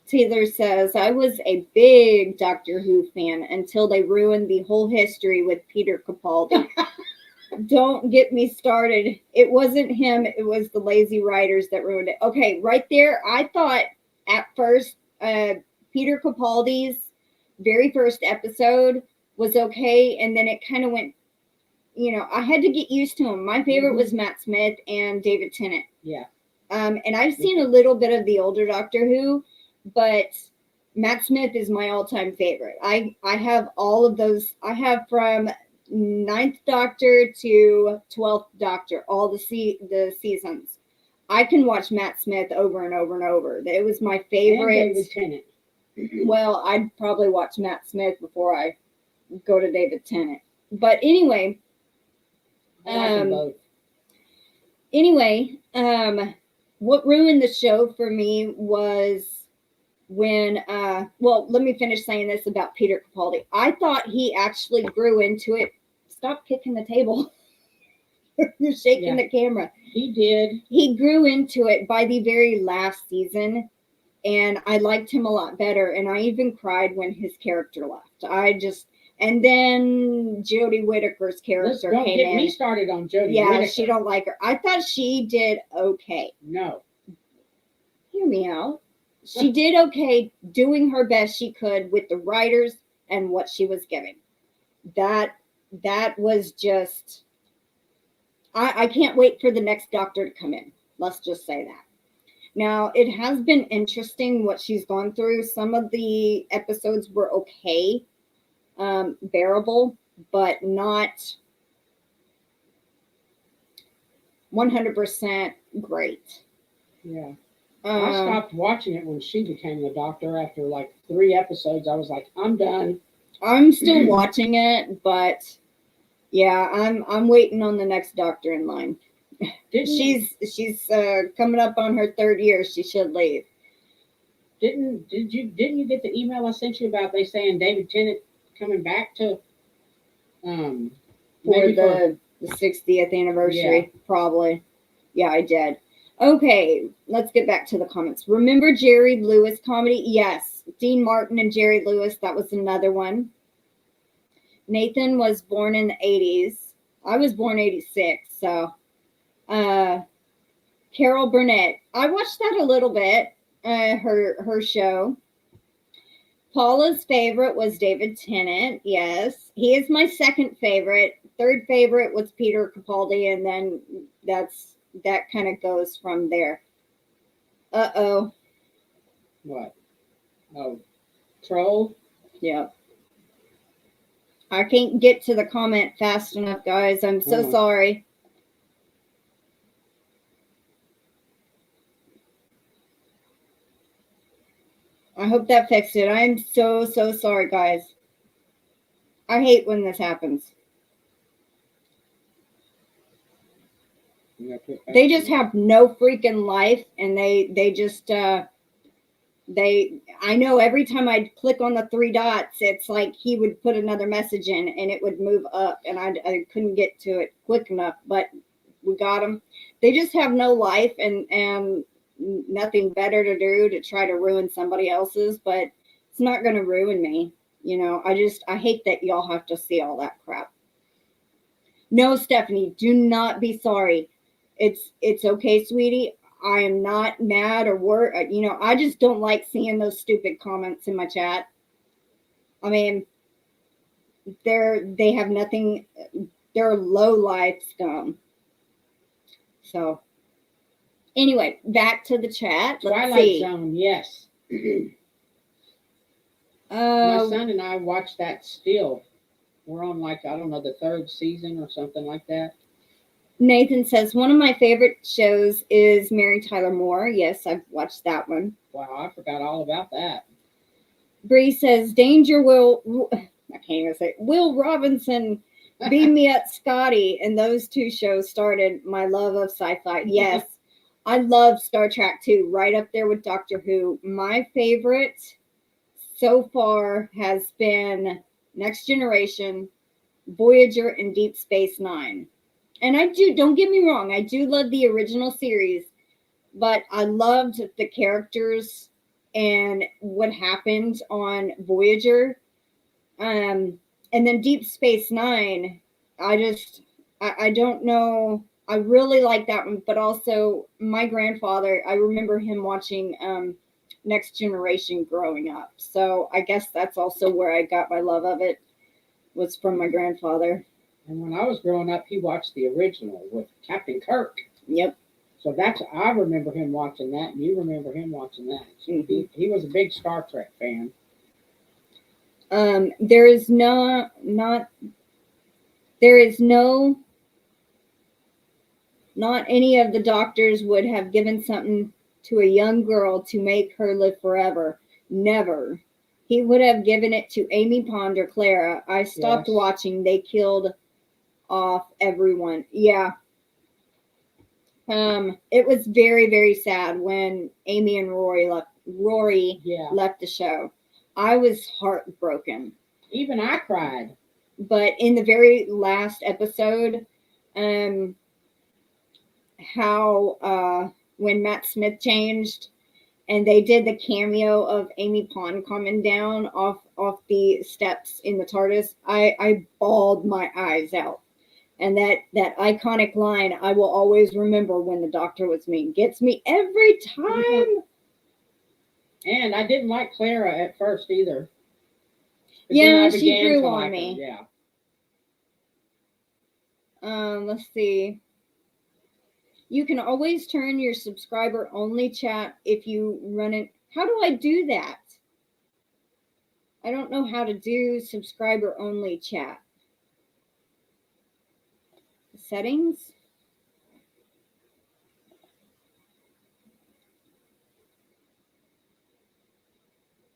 Taylor says, I was a big Doctor Who fan until they ruined the whole history with Peter Capaldi. Don't get me started. It wasn't him. It was the lazy writers that ruined it. Okay, right there. I thought at first Peter Capaldi's very first episode was okay. And then it kind of went, I had to get used to him. My favorite was Matt Smith and David Tennant. Yeah. And I've seen a little bit of the older Doctor Who, but Matt Smith is my all-time favorite. I have all of those. I have from Ninth Doctor to 12th Doctor, all the seasons. I can watch Matt Smith over and over and over. It was my favorite. And David Tennant. Well, I'd probably watch Matt Smith before I go to David Tennant. But anyway, I like them both. Anyway, what ruined the show for me was when, well, let me finish saying this about Peter Capaldi. I thought he actually grew into it. Stop kicking the table. You're shaking the camera. He did. He grew into it by the very last season, and I liked him a lot better. And I even cried when his character left. And then Jodie Whittaker's character came in. Don't get me started on Jodie Yeah, Whittaker. she don't like her. I thought she did okay. No. Hear me out. She did okay doing her best she could with the writers and what she was giving. That was just... I can't wait for the next Doctor to come in. Let's just say that. Now, it has been interesting what she's gone through. Some of the episodes were okay, bearable, but not 100% great. Yeah. I stopped watching it when she became the Doctor after like 3 episodes. I was like, I'm done. I'm still watching it, but yeah, I'm waiting on the next Doctor in line. She's coming up on her 3rd year. She should leave. Didn't you get the email I sent you about they saying David Tennant coming back to for the 60th anniversary? Yeah. Probably. Yeah, I did. Okay, let's get back to the comments. Remember Jerry Lewis comedy? Yes. Dean Martin and Jerry Lewis. That was another one. Nathan was born in the 80s. I was born 86, so Carol Burnett. I watched that a little bit, her show. Paula's favorite was David Tennant. Yes. He is my 2nd favorite. 3rd favorite was Peter Capaldi, and then that kind of goes from there. Uh-oh. What? Oh, troll? Yep. I can't get to the comment fast enough, guys. I'm so sorry. I hope that fixed it. I'm so sorry, guys. I hate when this happens. They just have no freaking life, and they just I know every time I click on the 3 dots, it's like he would put another message in and it would move up, and I couldn't get to it quick enough, but we got them. They just have no life and nothing better to do to try to ruin somebody else's, but it's not going to ruin me. You know, I hate that y'all have to see all that crap. No, Stephanie, do not be sorry. It's okay, sweetie. I am not mad or worried. You know, I just don't like seeing those stupid comments in my chat. I mean, they have nothing. They're low life scum. So, anyway, back to the chat. Twilight Zone, yes. My son and I watched that still. We're on like, I don't know, the 3rd season or something like that. Nathan says, one of my favorite shows is Mary Tyler Moore. Yes, I've watched that one. Wow, I forgot all about that. Bree says, Danger Will, I can't even say, Will Robinson, Beam Me Up Scotty, and those 2 shows started my love of sci-fi. Yes, I love Star Trek too, right up there with Doctor Who. My favorite so far has been Next Generation, Voyager, and Deep Space Nine. And don't get me wrong, I do love the original series, but I loved the characters and what happened on Voyager. And then Deep Space Nine, I don't know. I really like that one, but also my grandfather, I remember him watching Next Generation growing up. So I guess that's also where I got my love of it, was from my grandfather. And when I was growing up, he watched the original with Captain Kirk. Yep. So I remember him watching that, and you remember him watching that. So he was a big Star Trek fan. There is not any of the doctors would have given something to a young girl to make her live forever. Never. He would have given it to Amy Pond or Clara. I stopped watching. They killed off everyone. Yeah. It was very, very sad when Amy and Rory left the show. I was heartbroken. Even I cried. But in the very last episode, how when Matt Smith changed and they did the cameo of Amy Pond coming down off the steps in the TARDIS, I bawled my eyes out. And that iconic line, I will always remember when the doctor was mean, gets me every time. And I didn't like Clara at first either. But yeah, she grew on me. Yeah. Let's see. You can always turn your subscriber only chat if you run it. How do I do that? I don't know how to do subscriber only chat. Settings.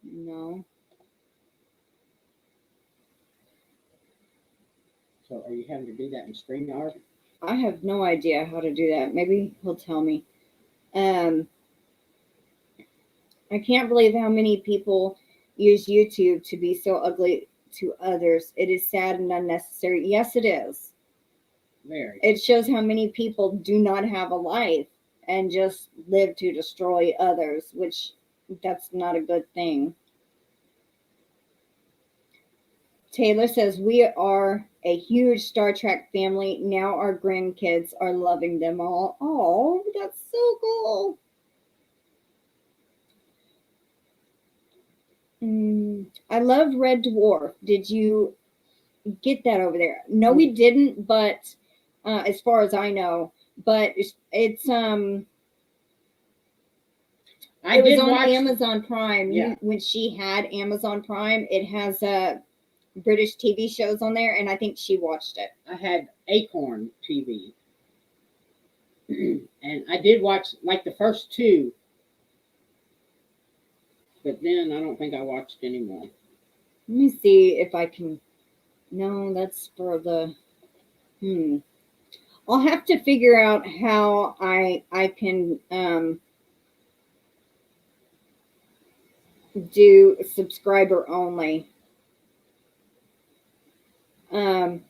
No. So are you having to do that in StreamYard? I have no idea how to do that. Maybe he'll tell me. I can't believe how many people use YouTube to be so ugly to others. It is sad and unnecessary. Yes, it is. Very. It shows how many people do not have a life and just live to destroy others, which that's not a good thing. Taylor says, we are a huge Star Trek family. Now our grandkids are loving them all. Oh, that's so cool. I love Red Dwarf. Did you get that over there? No, we didn't, but as far as I know, but it's it was on Amazon Prime. Yeah. When she had Amazon Prime, it has British TV shows on there, and I think she watched it. I had Acorn TV. And I did watch like the first two. But then I don't think I watched anymore. Let me see if I can. No, that's for the. I'll have to figure out how I can do subscriber only. Bye,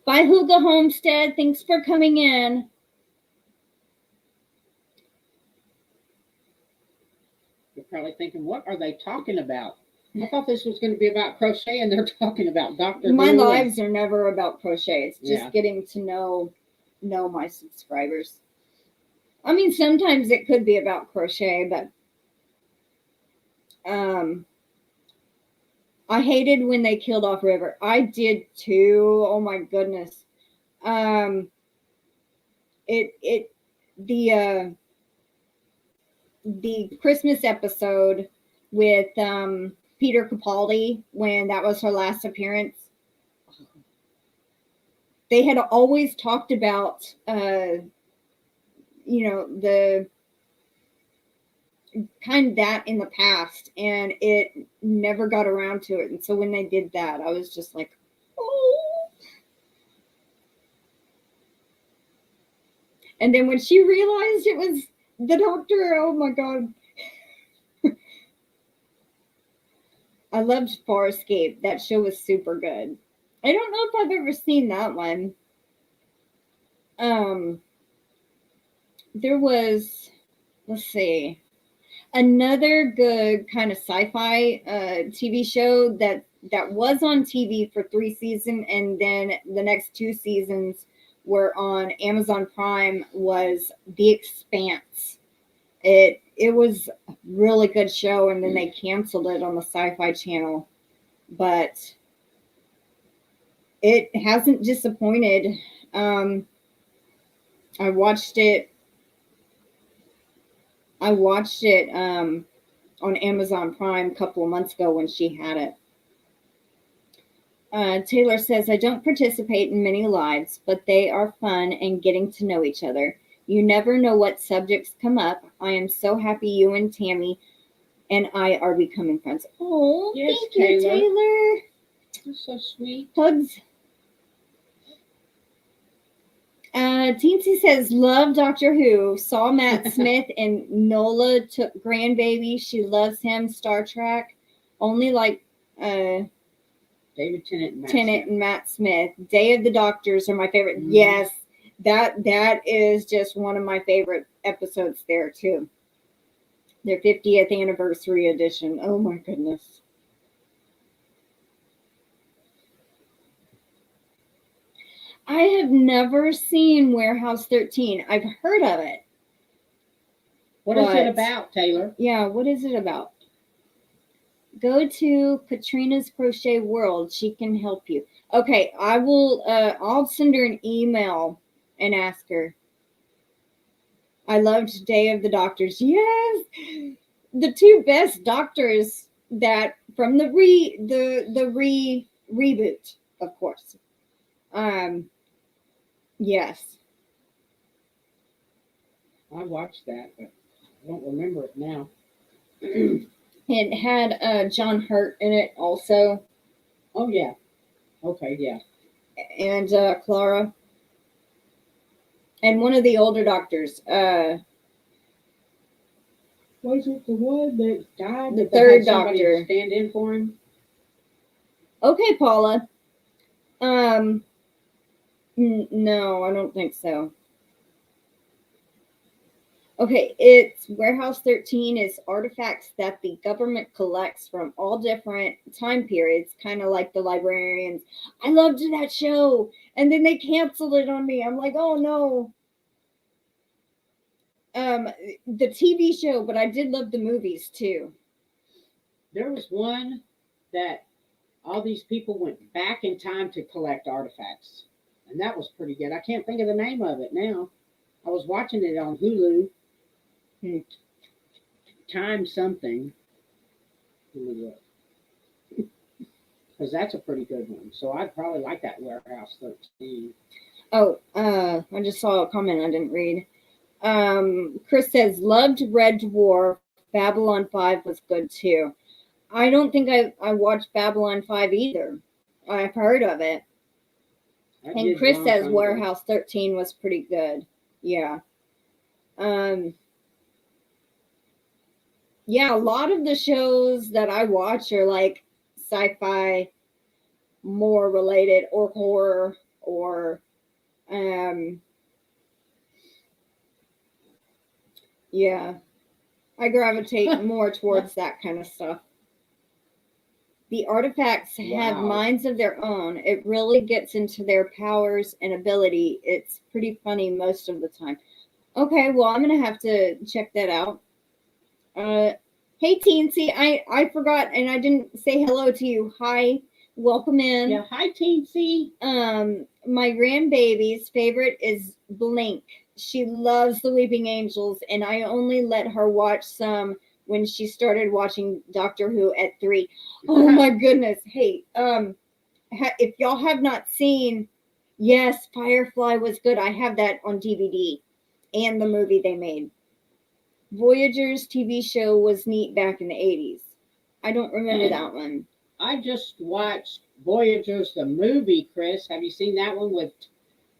Huga Homestead. Thanks for coming in. You're probably thinking, what are they talking about? I thought this was going to be about crochet, and they're talking about Dr. My lives are never about crochet. It's just Yeah. getting to know my subscribers. I mean, sometimes it could be about crochet, but I hated when they killed off River. I did too. Oh my goodness. The Christmas episode with Peter Capaldi, when that was her last appearance, they had always talked about the kind of that in the past, and it never got around to it. And so when they did that, I was just like, oh. And then when she realized it was the doctor, oh my God. I loved Farscape. That show was super good. I don't know if I've ever seen that one. There was, let's see, another good kind of sci-fi TV show that was on TV for 3 seasons, and then the next 2 seasons were on Amazon Prime, was The Expanse. It was a really good show, and then they canceled it on the Sci-Fi Channel. But it hasn't disappointed. I watched it on Amazon Prime a couple of months ago when she had it. Taylor says, I don't participate in many lives, but they are fun and getting to know each other. You never know what subjects come up. I am so happy you and Tammy and I are becoming friends. Oh, yes, thank you, Taylor. You're so sweet. Hugs. Teensy says, love Doctor Who. Saw Matt Smith and Nola took grandbaby. She loves him. Star Trek. Only like David Tennant and Matt Smith. Day of the Doctors are my favorite. Mm-hmm. Yes, that is just one of my favorite episodes there too. Their 50th anniversary edition. Oh my goodness. I have never seen Warehouse 13. I've heard of it. What is it about, Taylor? Yeah, what is it about? Go to Katrina's Crochet World. She can help you. Okay, I will. I'll send her an email and ask her. I loved Day of the Doctors. Yes, the two best doctors that from the reboot, of course. Yes. I watched that, but I don't remember it now. It had John Hurt in it also. Oh yeah. Okay, yeah. And Clara. And one of the older doctors. Was it the one that died? The third doctor. Stand in for him? Okay, Paula. No, I don't think so. Okay, it's Warehouse 13 is artifacts that the government collects from all different time periods, kind of like the librarians. I loved that show, and then they canceled it on me. I'm like, oh no. The TV show, but I did love the movies too. There was one that all these people went back in time to collect artifacts, and that was pretty good. I can't think of the name of it now. I was watching it on Hulu. Time something. Because that's a pretty good one. So I'd probably like that Warehouse 13. Oh, I just saw a comment I didn't read. Chris says, loved Red Dwarf. Babylon 5 was good too. I don't think I watched Babylon 5 either. I've heard of it. And Chris says Warehouse 13 was pretty good. Yeah. Yeah, a lot of the shows that I watch are like sci-fi, more related, or horror, or yeah. I gravitate more towards that kind of stuff. The artifacts have minds of their own. It really gets into their powers and ability. It's pretty funny most of the time. Okay, well, I'm going to have to check that out. Hey, Teensy, I forgot, and I didn't say hello to you. Hi, welcome in. Yeah, hi, Teensy. My grandbaby's favorite is Blink. She loves the Weeping Angels, and I only let her watch some when she started watching Doctor Who at 3. Oh my goodness. Hey, if y'all have not seen, yes, Firefly was good. I have that on DVD and the movie they made. Voyager's TV show was neat back in the 80s. I don't remember that one. I just watched Voyager's the movie, Chris. Have you seen that one with,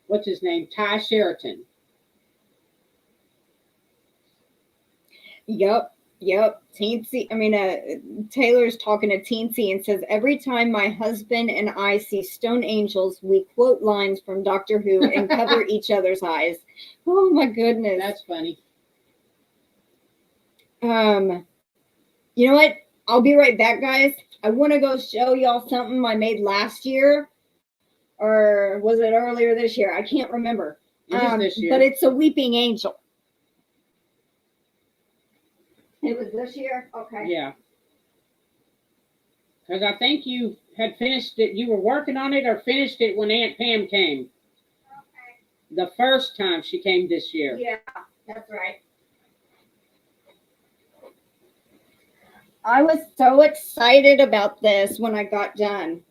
what's his name, Ty Sheridan? Yep. Teensy, Taylor's talking to Teensy and says, every time my husband and I see stone angels, we quote lines from Doctor Who and cover each other's eyes. Oh my goodness. That's funny. You know what? I'll be right back, guys. I want to go show y'all something I made last year. Or was it earlier this year? I can't remember. It was this year. But it's a weeping angel. It was this year? Okay. Yeah. Because I think you had finished it. You were working on it or finished it when Aunt Pam came. Okay. the first time she came this year. Yeah, that's right. I was so excited about this when I got done.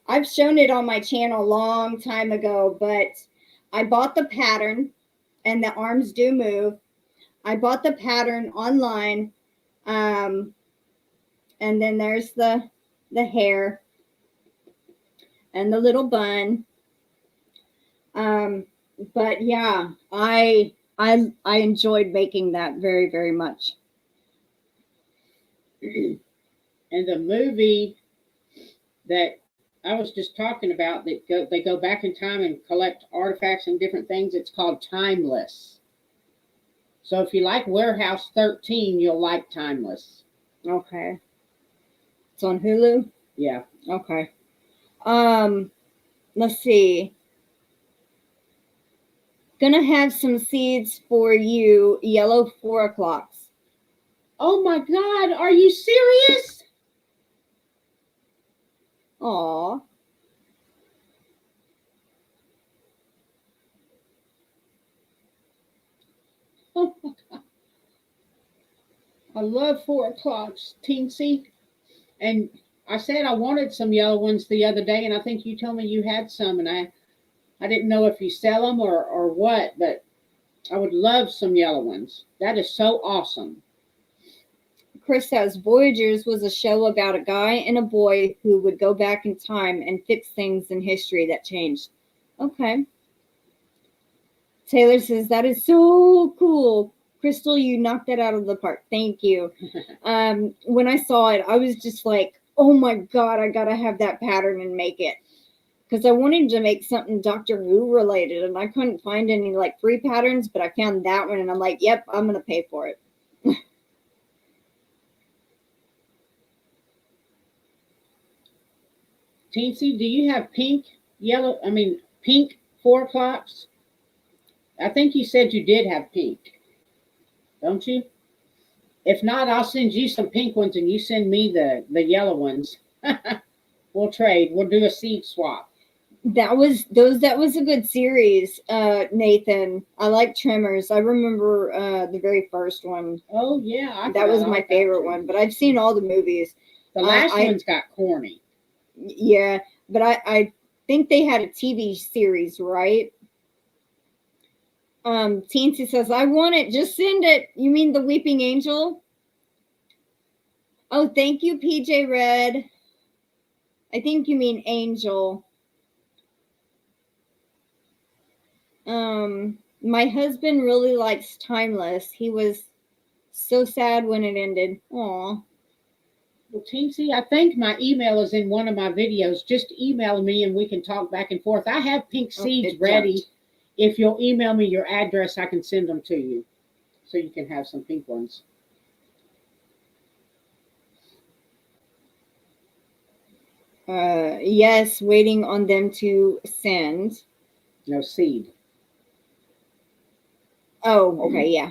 I've shown it on my channel a long time ago, but I bought the pattern, and the arms do move. I bought the pattern online, and then there's the hair and the little bun. But yeah, I enjoyed making that very, very much. And the movie that I was just talking about, that they go back in time and collect artifacts and different things, it's called Timeless. So if you like Warehouse 13, you'll like Timeless. Okay. It's on Hulu? Yeah. Okay. Let's see. Gonna have some seeds for you, yellow 4 o'clocks. Oh my God, are you serious? Aw. Oh my God. I love 4 o'clocks, teensy. And I said I wanted some yellow ones the other day, and I think you told me you had some, and I didn't know if you sell them or what, but I would love some yellow ones. That is so awesome. Chris says Voyagers was a show about a guy and a boy who would go back in time and fix things in history that changed. Okay. Taylor says that is so cool. Crystal, you knocked that out of the park. Thank you. When I saw it, I was just like, oh my God, I gotta have that pattern and make it. Because I wanted to make something Doctor Who related, and I couldn't find any like free patterns, but I found that one, and I'm like, yep, I'm gonna pay for it. Teensy, do you have pink 4 o'clocks? I think you said you did have pink, don't you? If not, I'll send you some pink ones and you send me the yellow ones. We'll trade. We'll do a seed swap. That was a good series, Nathan. I like Tremors. I remember the very first one. Oh yeah, that was my favorite one. But I've seen all the movies. The last one's got corny. Yeah, but I think they had a TV series, right? Teensy says, I want it. Just send it. You mean the Weeping Angel? Oh, thank you, PJ Red. I think you mean Angel. My husband really likes Timeless. He was so sad when it ended. Aw. Well, Teensy, I think my email is in one of my videos. Just email me and we can talk back and forth. I have pink seeds ready. Jumped. If you'll email me your address, I can send them to you so you can have some pink ones. Yes, waiting on them to send. No seed. Oh, okay, yeah.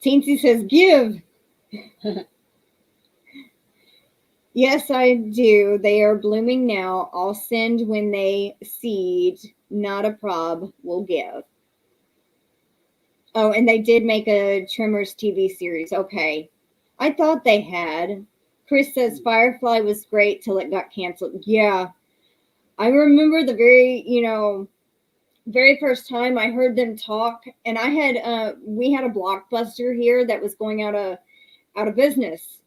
Teensy says, give. Yes, I do. They are blooming now. I'll send when they seed. Not a prob. We'll give. Oh, and they did make a Tremors TV series. Okay. I thought they had. Chris says Firefly was great till it got canceled. Yeah. I remember the very first time I heard them talk, and we had a Blockbuster here that was going out of business.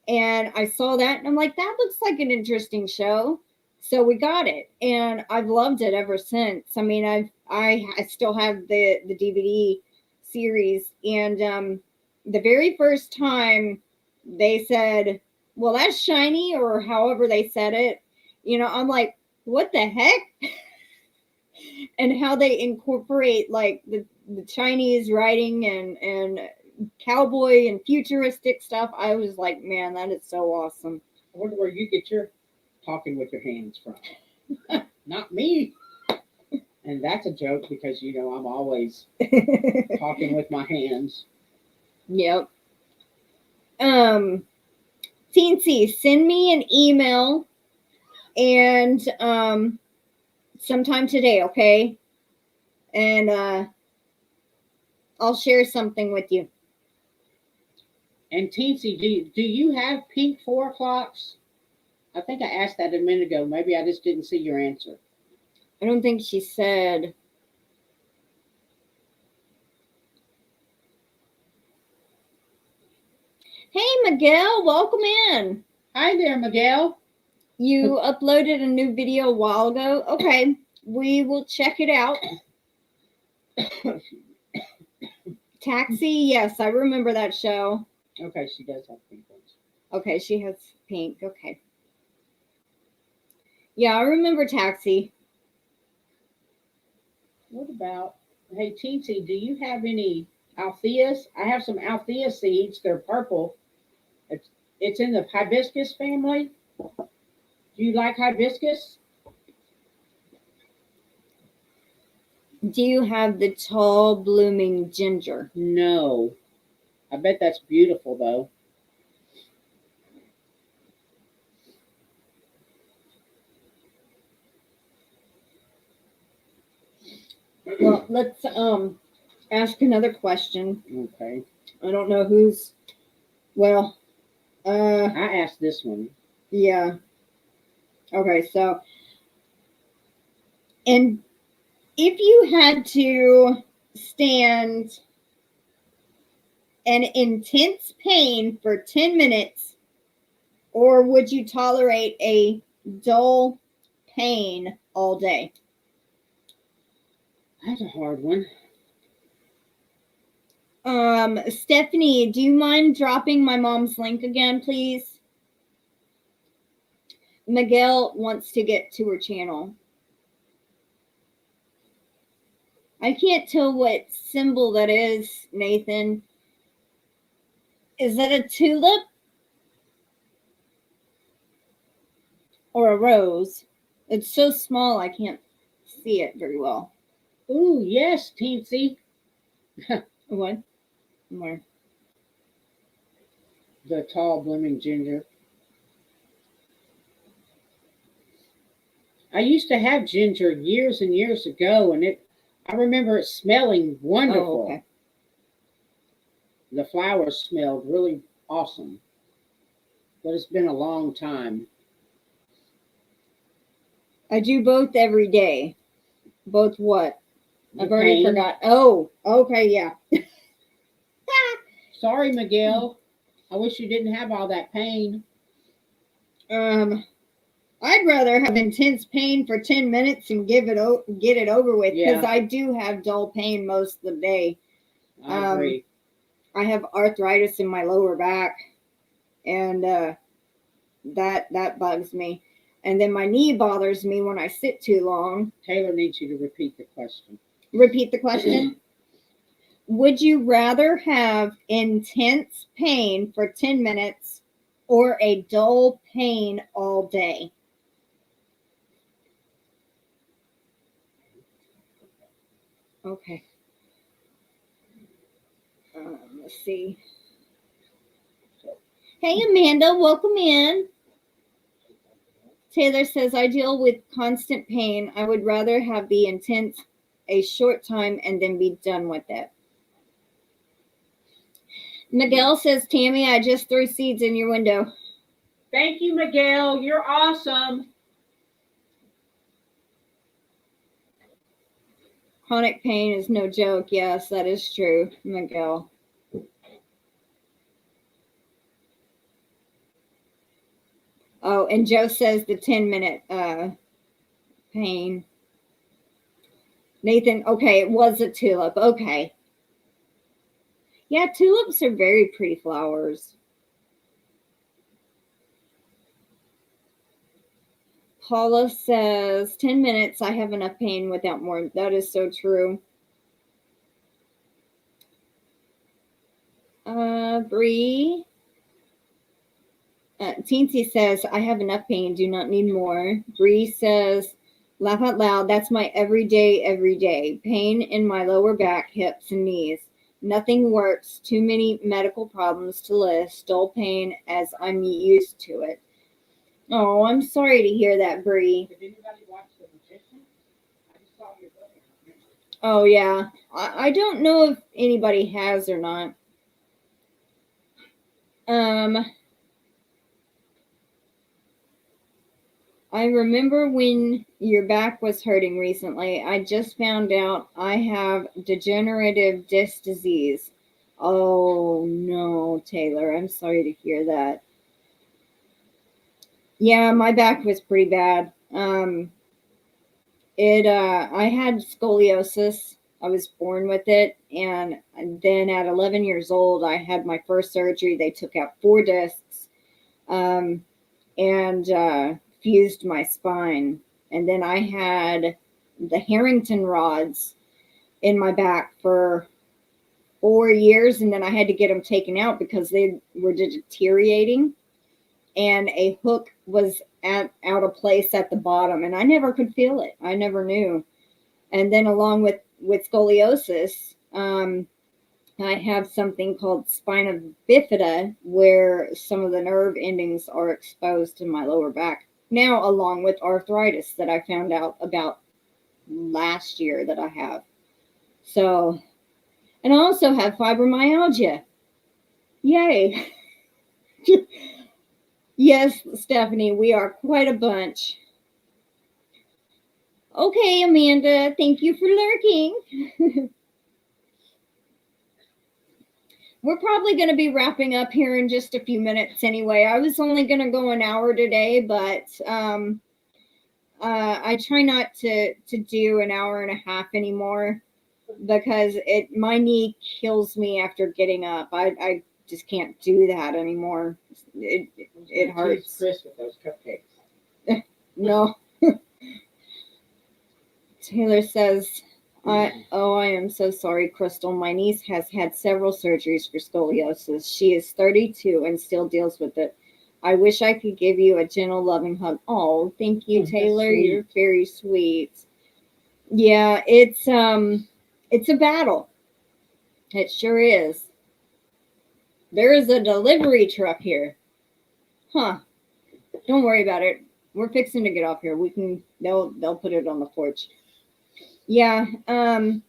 And I saw that and I'm like, that looks like an interesting show. So we got it, and I've loved it ever since. I mean, I still have the DVD series, and the very first time they said, well, that's shiny, or however they said it, I'm like, what the heck? And how they incorporate like the Chinese writing and cowboy and futuristic stuff. I was like, man, that is so awesome. I wonder where you get your talking with your hands from. Not me. And that's a joke because I'm always talking with my hands. Yep. Teensy, send me an email and sometime today, okay? And I'll share something with you. And Teensy, do you have pink 4 o'clocks? I think I asked that a minute ago. Maybe I just didn't see your answer. I don't think she said. Hey, Miguel, welcome in. Hi there, Miguel. You uploaded a new video a while ago. Okay, we will check it out. Taxi, yes, I remember that show. Okay, she does have pink ones. Okay, she has pink. Okay. Yeah, I remember Taxi. What about, hey, Teensy, do you have any altheas? I have some althea seeds. They're purple. It's in the hibiscus family. Do you like hibiscus? Do you have the tall blooming ginger? No. I bet that's beautiful, though. Well, let's ask another question. Okay. I don't know who's. Well, I asked this one. yeah. Okay, so, and if you had to stand an intense pain for 10 minutes, or would you tolerate a dull pain all day? That's a hard one. Stephanie, do you mind dropping my mom's link again, please? Miguel wants to get to her channel. I can't tell what symbol that is, Nathan. Is that a tulip? Or a rose? It's so small I can't see it very well. Ooh, yes, Teensy. What? Where? The tall blooming ginger. I used to have ginger years and years ago, and I remember it smelling wonderful. Oh, okay. The flowers smelled really awesome. But it's been a long time. I do both every day. Both what? I've already Pain. forgot. Oh, okay, yeah. Sorry, Miguel. I wish you didn't have all that pain. I'd rather have intense pain for 10 minutes and get it over with, because I do have dull pain most of the day. I agree. I have arthritis in my lower back, and that bugs me. And then my knee bothers me when I sit too long. Taylor needs you to repeat the question. Repeat the question. Would you rather have intense pain for 10 minutes or a dull pain all day? Okay. Let's see. Hey, Amanda, welcome in. Taylor says, I deal with constant pain. I would rather have the intense a short time and then be done with it. Miguel says, Tammy, I just threw seeds in your window. Thank you, Miguel. You're awesome. Chronic pain is no joke. Yes, that is true, Miguel. Oh, and Joe says the 10-minute pain. Nathan, okay, it was a tulip. Okay. Yeah, tulips are very pretty flowers. Paula says, 10 minutes, I have enough pain without more. That is so true. Bree. Teensy says, I have enough pain, do not need more. Bree says, laugh out loud, that's my every day. Pain in my lower back, hips, and knees. Nothing works. Too many medical problems to list. Dull pain as I'm used to it. Oh, I'm sorry to hear that, Bree. Did anybody watch The Magician? I just saw your book. Oh, yeah. I don't know if anybody has or not. I remember when your back was hurting recently. I just found out I have degenerative disc disease. Oh, no, Taylor. I'm sorry to hear that. Yeah, my back was pretty bad. I had scoliosis. I was born with it, and then at 11 years old, I had my first surgery. They took out 4 discs, and fused my spine. And then I had the Harrington rods in my back for 4 years, and then I had to get them taken out because they were deteriorating, and a hook was out of place at the bottom, and I never could feel it. I never knew. And then along with scoliosis, I have something called Spina Bifida, where some of the nerve endings are exposed in my lower back. Now, along with arthritis that I found out about last year that I have. So, and I also have fibromyalgia. Yay. Yes, Stephanie, we are quite a bunch. Okay, Amanda, thank you for lurking. We're probably going to be wrapping up here in just a few minutes anyway. I was only going to go an hour today, but I try not to do an hour and a half anymore because my knee kills me after getting up. I just can't do that anymore. It hurts. Chris with those cupcakes. No. Taylor says, I am so sorry, Crystal. My niece has had several surgeries for scoliosis. She is 32 and still deals with it. I wish I could give you a gentle, loving hug. Oh, thank you, Taylor. You're very sweet. Yeah, it's a battle. It sure is. There is a delivery truck here. Huh. Don't worry about it. We're fixing to get off here. They'll put it on the porch. Yeah, having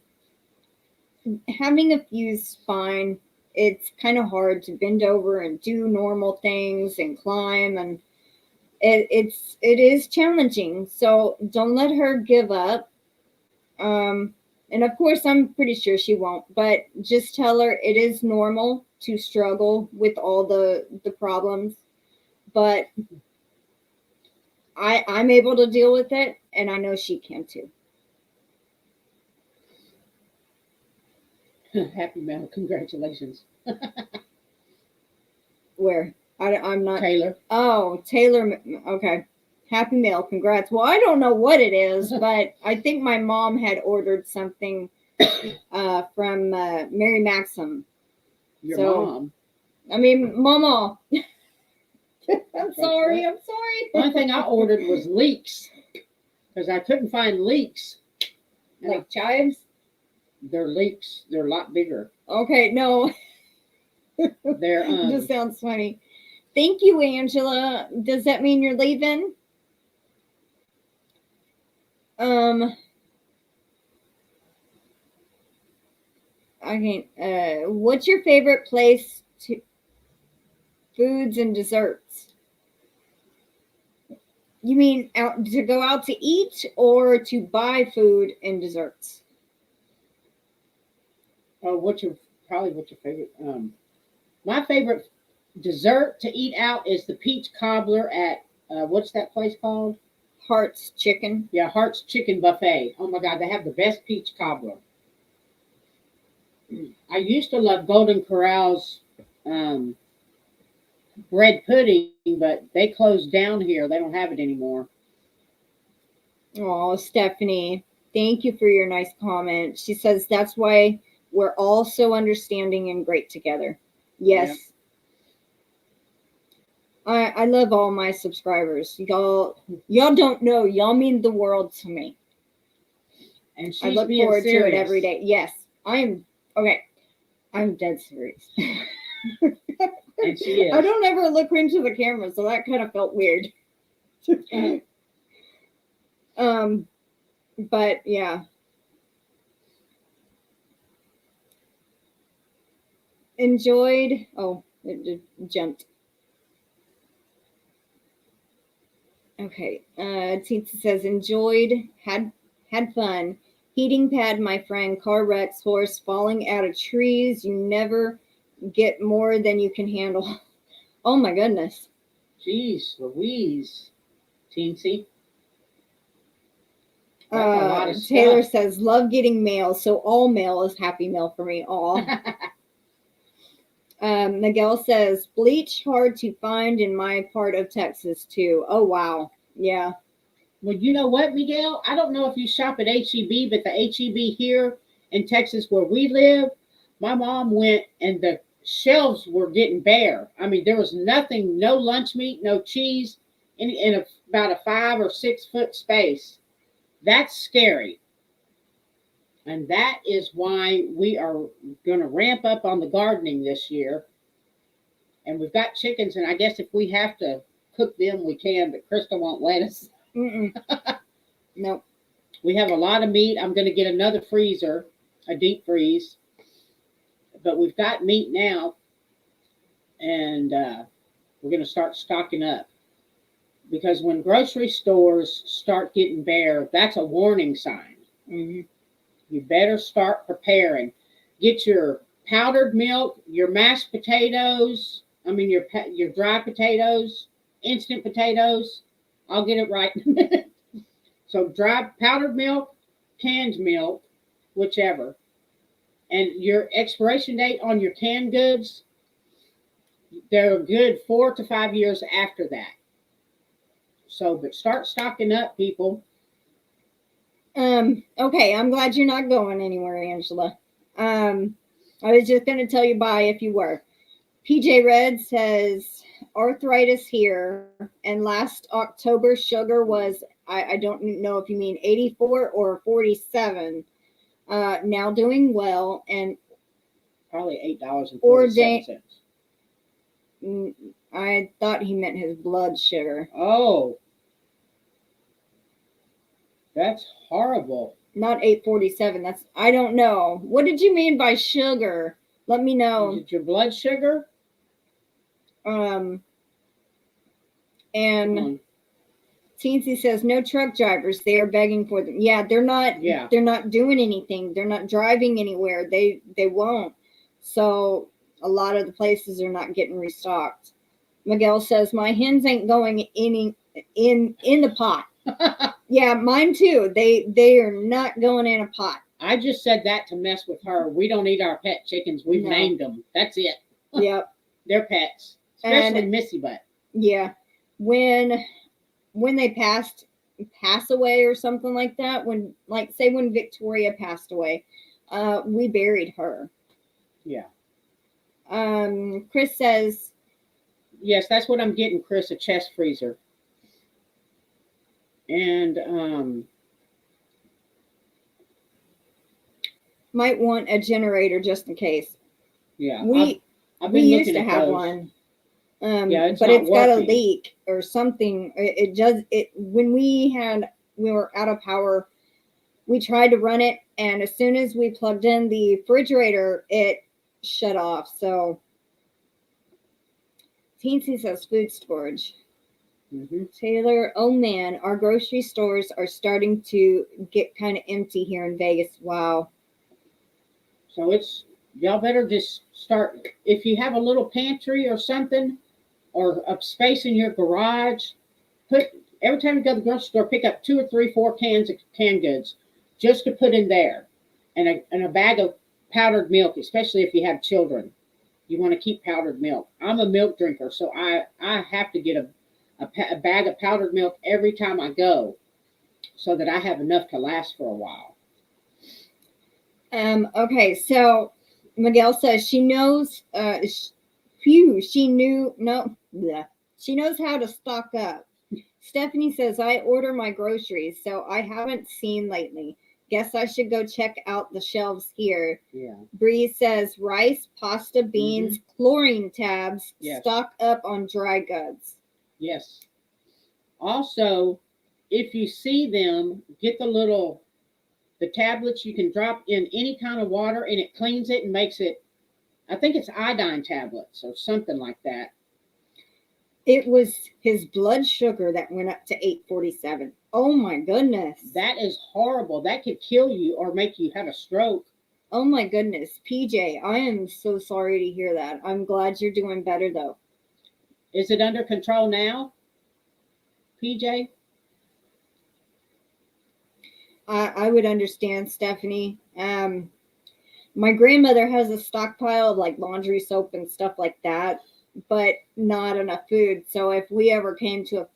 a fused spine, it's kind of hard to bend over and do normal things and climb, and it is challenging. So don't let her give up. And of course, I'm pretty sure she won't, but just tell her it is normal to struggle with all the problems, but I'm able to deal with it, and I know she can too. Happy Mel, congratulations. Where? I'm not. Taylor. Oh, Taylor. Okay. Happy Mail. Congrats. Well, I don't know what it is, but I think my mom had ordered something from Mary Maxim. Your mom? I mean, Mama. I'm sorry. One thing I ordered was leeks because I couldn't find leeks. Like chives? They're leeks. They're a lot bigger. Okay, no. They're just sounds funny. Thank you, Angela. Does that mean you're leaving? Okay. What's your favorite place to foods and desserts? You mean to go out to eat or to buy food and desserts? Oh, what's your favorite? My favorite dessert to eat out is the peach cobbler at what's that place called? Heart's Chicken. Yeah, Heart's Chicken Buffet. Oh my God, they have the best peach cobbler. I used to love Golden Corral's bread pudding, but they closed down here. They don't have it anymore. Oh, Stephanie, thank you for your nice comment. She says that's why we're all so understanding and great together. Yes. Yeah. I love all my subscribers. Y'all don't know. Y'all mean the world to me. And I look forward to it every day. Yes, I am. Okay. I'm dead serious. And she is. I don't ever look into the camera, so that kind of felt weird. But yeah. Enjoyed. Oh, it just jumped. Okay. Tita says enjoyed, had fun. Heating pad, my friend, car wrecks, horse falling out of trees. You never get more than you can handle. Oh my goodness. Jeez Louise. Teensy. That's a lot of Taylor stuff. says, love getting mail, so all mail is happy mail for me. All. Miguel says, bleach hard to find in my part of Texas too. Oh wow. Yeah. Well, you know what, Miguel? I don't know if you shop at HEB, but the HEB here in Texas where we live, my mom went and the shelves were getting bare. I mean, there was nothing, no lunch meat, no cheese in about a 5 or 6 foot space. That's scary. And that is why we are going to ramp up on the gardening this year. And we've got chickens, and I guess if we have to cook them, we can, but Krystal won't let us. Nope. We have a lot of meat. I'm going to get another freezer, a deep freeze. But we've got meat now, and we're going to start stocking up. Because when grocery stores start getting bare, that's a warning sign. Mm-hmm. You better start preparing. Get your powdered milk, your mashed potatoes, your dry potatoes, instant potatoes. I'll get it right in a minute. So dry powdered milk, canned milk, whichever. And your expiration date on your canned goods, they're good 4 to 5 years after that. So, but start stocking up, people. Okay, I'm glad you're not going anywhere, Angela. I was just going to tell you bye if you were. PJ Red says, arthritis here, and last October sugar was, I don't know if you mean 84 or 47. Now doing well, and probably $8.47. I thought he meant his blood sugar. Oh, that's horrible. Not 847. That's, I don't know. What did you mean by sugar? Let me know. Is it your blood sugar? And Teensy says no truck drivers. They are begging for them. Yeah, they're not. Yeah. They're not doing anything. They're not driving anywhere. They won't. So a lot of the places are not getting restocked. Miguel says my hens ain't going in the pot. Yeah, mine too. They are not going in a pot. I just said that to mess with her. We don't eat our pet chickens. We've named them. That's it. Yep. They're pets. Especially Missy Butt. Yeah. When they pass away or something like that, when Victoria passed away, we buried her. Yeah. Chris says, yes, that's what I'm getting, Chris, a chest freezer. And might want a generator just in case. Yeah. I've been used to have one. Yeah, but it's got a leak or something. When we were out of power, we tried to run it, and as soon as we plugged in the refrigerator, it shut off. So Teensy says food storage. Mm-hmm. Taylor, oh man, our grocery stores are starting to get kind of empty here in Vegas. Wow. So y'all better just start, if you have a little pantry or something, or a space in your garage, every time you go to the grocery store, pick up 2 or 3, 4 cans of canned goods just to put in there, and a bag of powdered milk, especially if you have children. You want to keep powdered milk. I'm a milk drinker, so I have to get a bag of powdered milk every time I go, so that I have enough to last for a while. Okay, so Miguel says she knows. She knows how to stock up. Stephanie says I order my groceries, so I haven't seen lately. Guess I should go check out the shelves here. Yeah. Bree says rice, pasta, beans, chlorine tabs. Yes. Stock up on dry goods. Yes. Also, if you see them, get the tablets you can drop in any kind of water and it cleans it and makes it, I think it's iodine tablets or something like that. It was his blood sugar that went up to 847. Oh my goodness. That is horrible. That could kill you or make you have a stroke. Oh my goodness. PJ, I am so sorry to hear that. I'm glad you're doing better though. Is it under control now, PJ? I would understand, Stephanie. My grandmother has a stockpile of like laundry soap and stuff like that, but not enough food. So if we ever came to a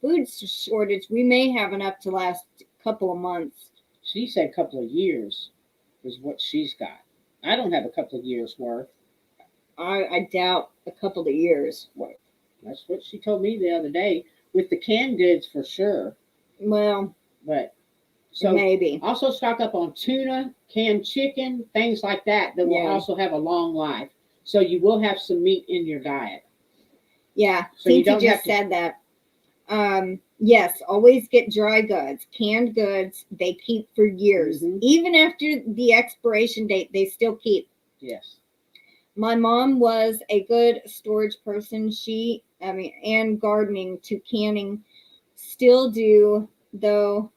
food shortage, we may have enough to last a couple of months. She said a couple of years is what she's got. I don't have a couple of years worth. I doubt a couple of years worth. That's what she told me the other day with the canned goods for sure. Well, but so maybe also stock up on tuna, canned chicken, things like that will also have a long life. So you will have some meat in your diet. Yeah, so you just said that. Yes, always get dry goods, canned goods. They keep for years. Even after the expiration date, they still keep. Yes. My mom was a good storage person. And gardening to canning. Still do, though.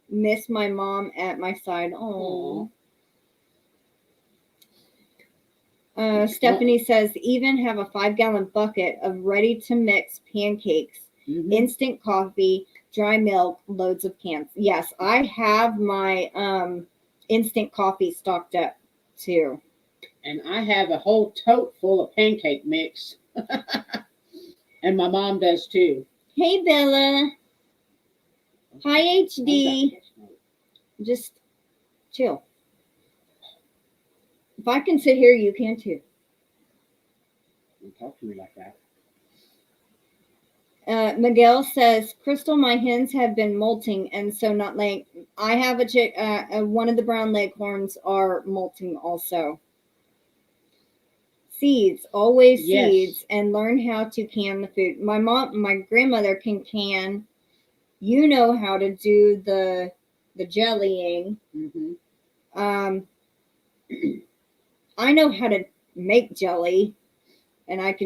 Miss my mom at my side. Oh. Stephanie says, even have a 5-gallon bucket of ready-to-mix pancakes, instant coffee, dry milk, loads of cans. Yes, I have my instant coffee stocked up too. And I have a whole tote full of pancake mix. And my mom does too. Hey, Bella. Hi, HD. Just chill. If I can sit here, you can too. Don't talk to me like that. Miguel says, Crystal, my hens have been molting and so not laying. I have a chick. One of the brown leghorns are molting also. Seeds, always seeds, and learn how to can the food. My grandmother can can. You know how to do the jellying. I know how to make jelly, and I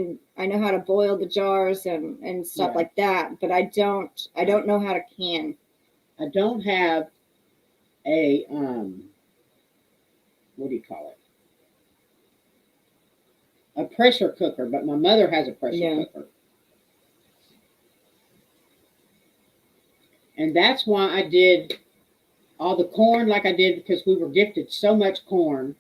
know how to boil the jars and stuff like that, but I don't know how to can. I don't have a what do you call it? A pressure cooker, but my mother has a pressure cooker. And that's why I did all the corn like I did, because we were gifted so much corn.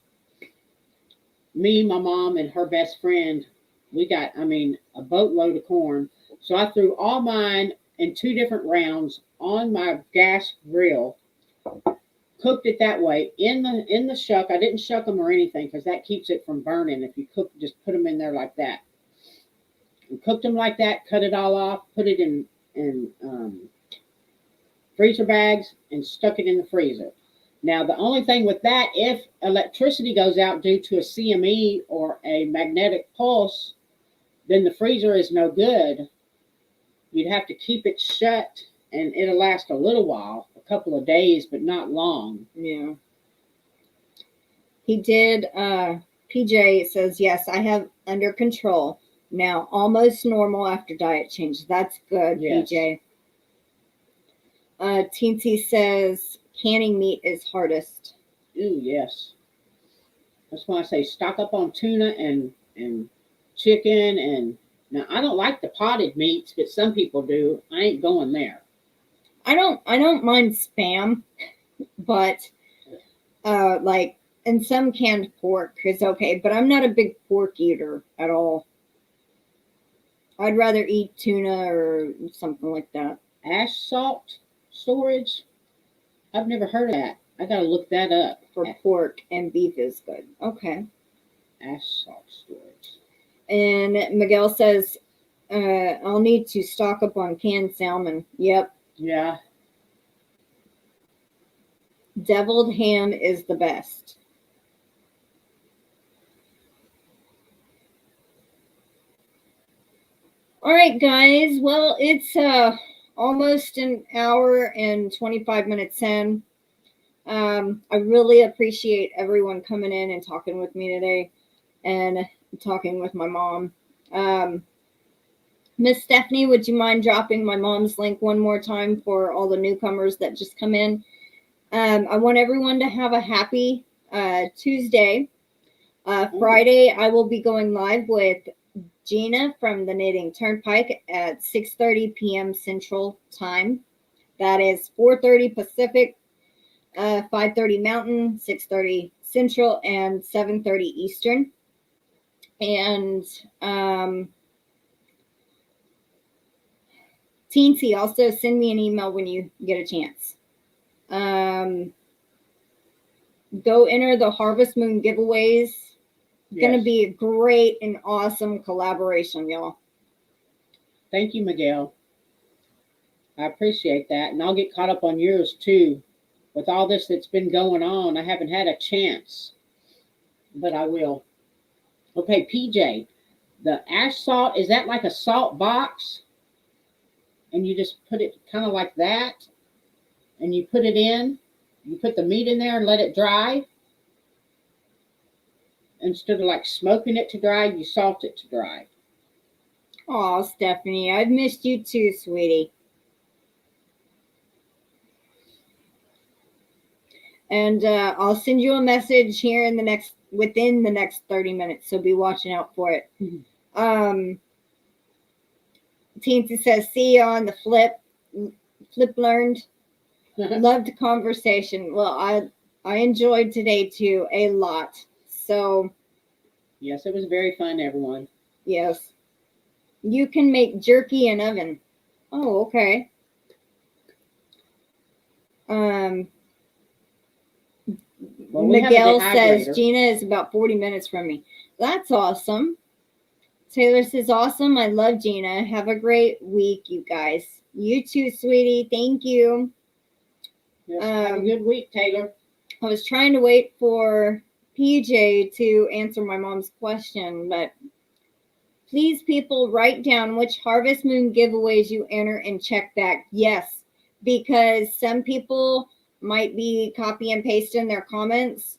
Me, my mom, and her best friend, we got, a boatload of corn. So I threw all mine in 2 different rounds on my gas grill, cooked it that way in the shuck. I didn't shuck them or anything because that keeps it from burning. If you cook, just put them in there like that. And cooked them like that, cut it all off, put it in freezer bags, and stuck it in the freezer. Now, the only thing with that, if electricity goes out due to a CME or a magnetic pulse, then the freezer is no good. You'd have to keep it shut, and it'll last a little while, a couple of days, but not long. Yeah. He did. PJ says, yes, I have under control now, almost normal after diet change. That's good, yes. PJ. Teensy says, canning meat is hardest. Ooh, yes. That's why I say stock up on tuna and chicken. And now I don't like the potted meats, but some people do. I ain't going there. I don't mind Spam, but and some canned pork is okay, but I'm not a big pork eater at all. I'd rather eat tuna or something like that. Ash salt storage? I've never heard of that. I gotta look that up. For pork and beef is good. Okay. Ash salt storage. And Miguel says, I'll need to stock up on canned salmon. Yep. Yeah. Deviled ham is the best. All right, guys. Well, it's almost an hour and 25 minutes in. I really appreciate everyone coming in and talking with me today and talking with my mom. Miss Stephanie, would you mind dropping my mom's link one more time for all the newcomers that just come in? I want everyone to have a happy Tuesday. Friday, I will be going live with Gina from the Knitting Turnpike at 6:30 p.m. Central Time. That is 4:30 Pacific, 5:30 Mountain, 6:30 Central, and 7:30 Eastern. And Teensy, also send me an email when you get a chance. Go enter the Harvest Moon giveaways. It's going to be a great and awesome collaboration, y'all. Thank you, Miguel. I appreciate that. And I'll get caught up on yours too. With all this that's been going on, I haven't had a chance, but I will. Okay, PJ, the ash salt, is that like a salt box? And you just put it kind of like that, and you put it in. You put the meat in there and let it dry. Instead of like smoking it to dry, you salt it to dry. Oh, Stephanie, I've missed you too, sweetie. And I'll send you a message here within the next 30 minutes. So be watching out for it. Mm-hmm. Teensy says, see you on the flip. Flip learned. Loved the conversation. Well, I enjoyed today too a lot. So yes, it was very fun, everyone. Yes. You can make jerky in oven. Oh, okay. Well, Miguel says Gina is about 40 minutes from me. That's awesome. Taylor says, awesome. I love Gina. Have a great week, you guys. You too, sweetie. Thank you. Yes, have a good week, Taylor. I was trying to wait for PJ to answer my mom's question, but please, people, write down which Harvest Moon giveaways you enter and check back. Yes, because some people might be copy and pasting their comments,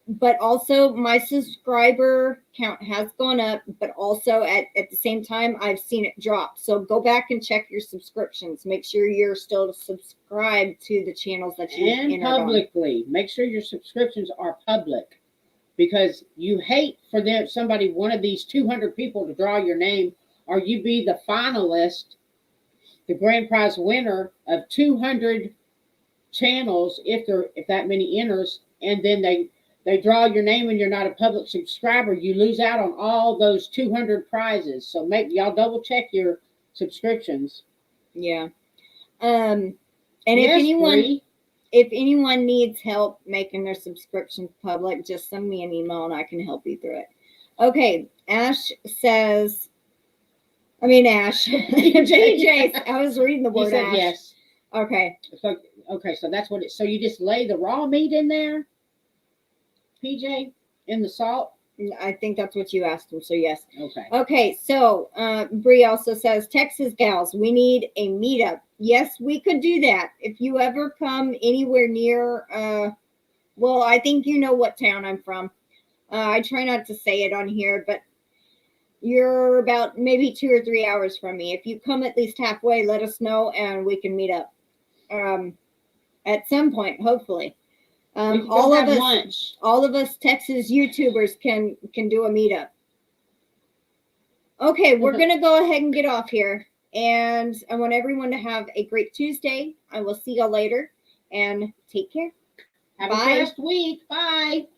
but also my subscriber count has gone up, but also at the same time I've seen it drop. So go back and check your subscriptions. Make sure you're still subscribed to the channels that you entered publicly on. Make sure your subscriptions are public, because you hate for one of these 200 people to draw your name, or you be the finalist, the grand prize winner of 200 channels, if that many enters, and then they draw your name and you're not a public subscriber, you lose out on all those 200 prizes. So y'all double check your subscriptions. Yeah. And if anyone needs help making their subscriptions public, just send me an email and I can help you through it. Okay. Ash says, PJ, I was reading the word Ash. Yes. Okay. So that's what so you just lay the raw meat in there, PJ, in the salt? I think that's what you asked him. So yes. Okay. So Bree also says, Texas gals, we need a meetup. Yes, we could do that. If you ever come anywhere near, well, I think you know what town I'm from. I try not to say it on here, but you're about maybe 2 or 3 hours from me. If you come at least halfway, let us know and we can meet up. At some point, hopefully. All of us Texas YouTubers can do a meetup. Okay, we're gonna go ahead and get off here, and I want everyone to have a great Tuesday. I will see y'all later, and take care. Have a blessed week. Bye.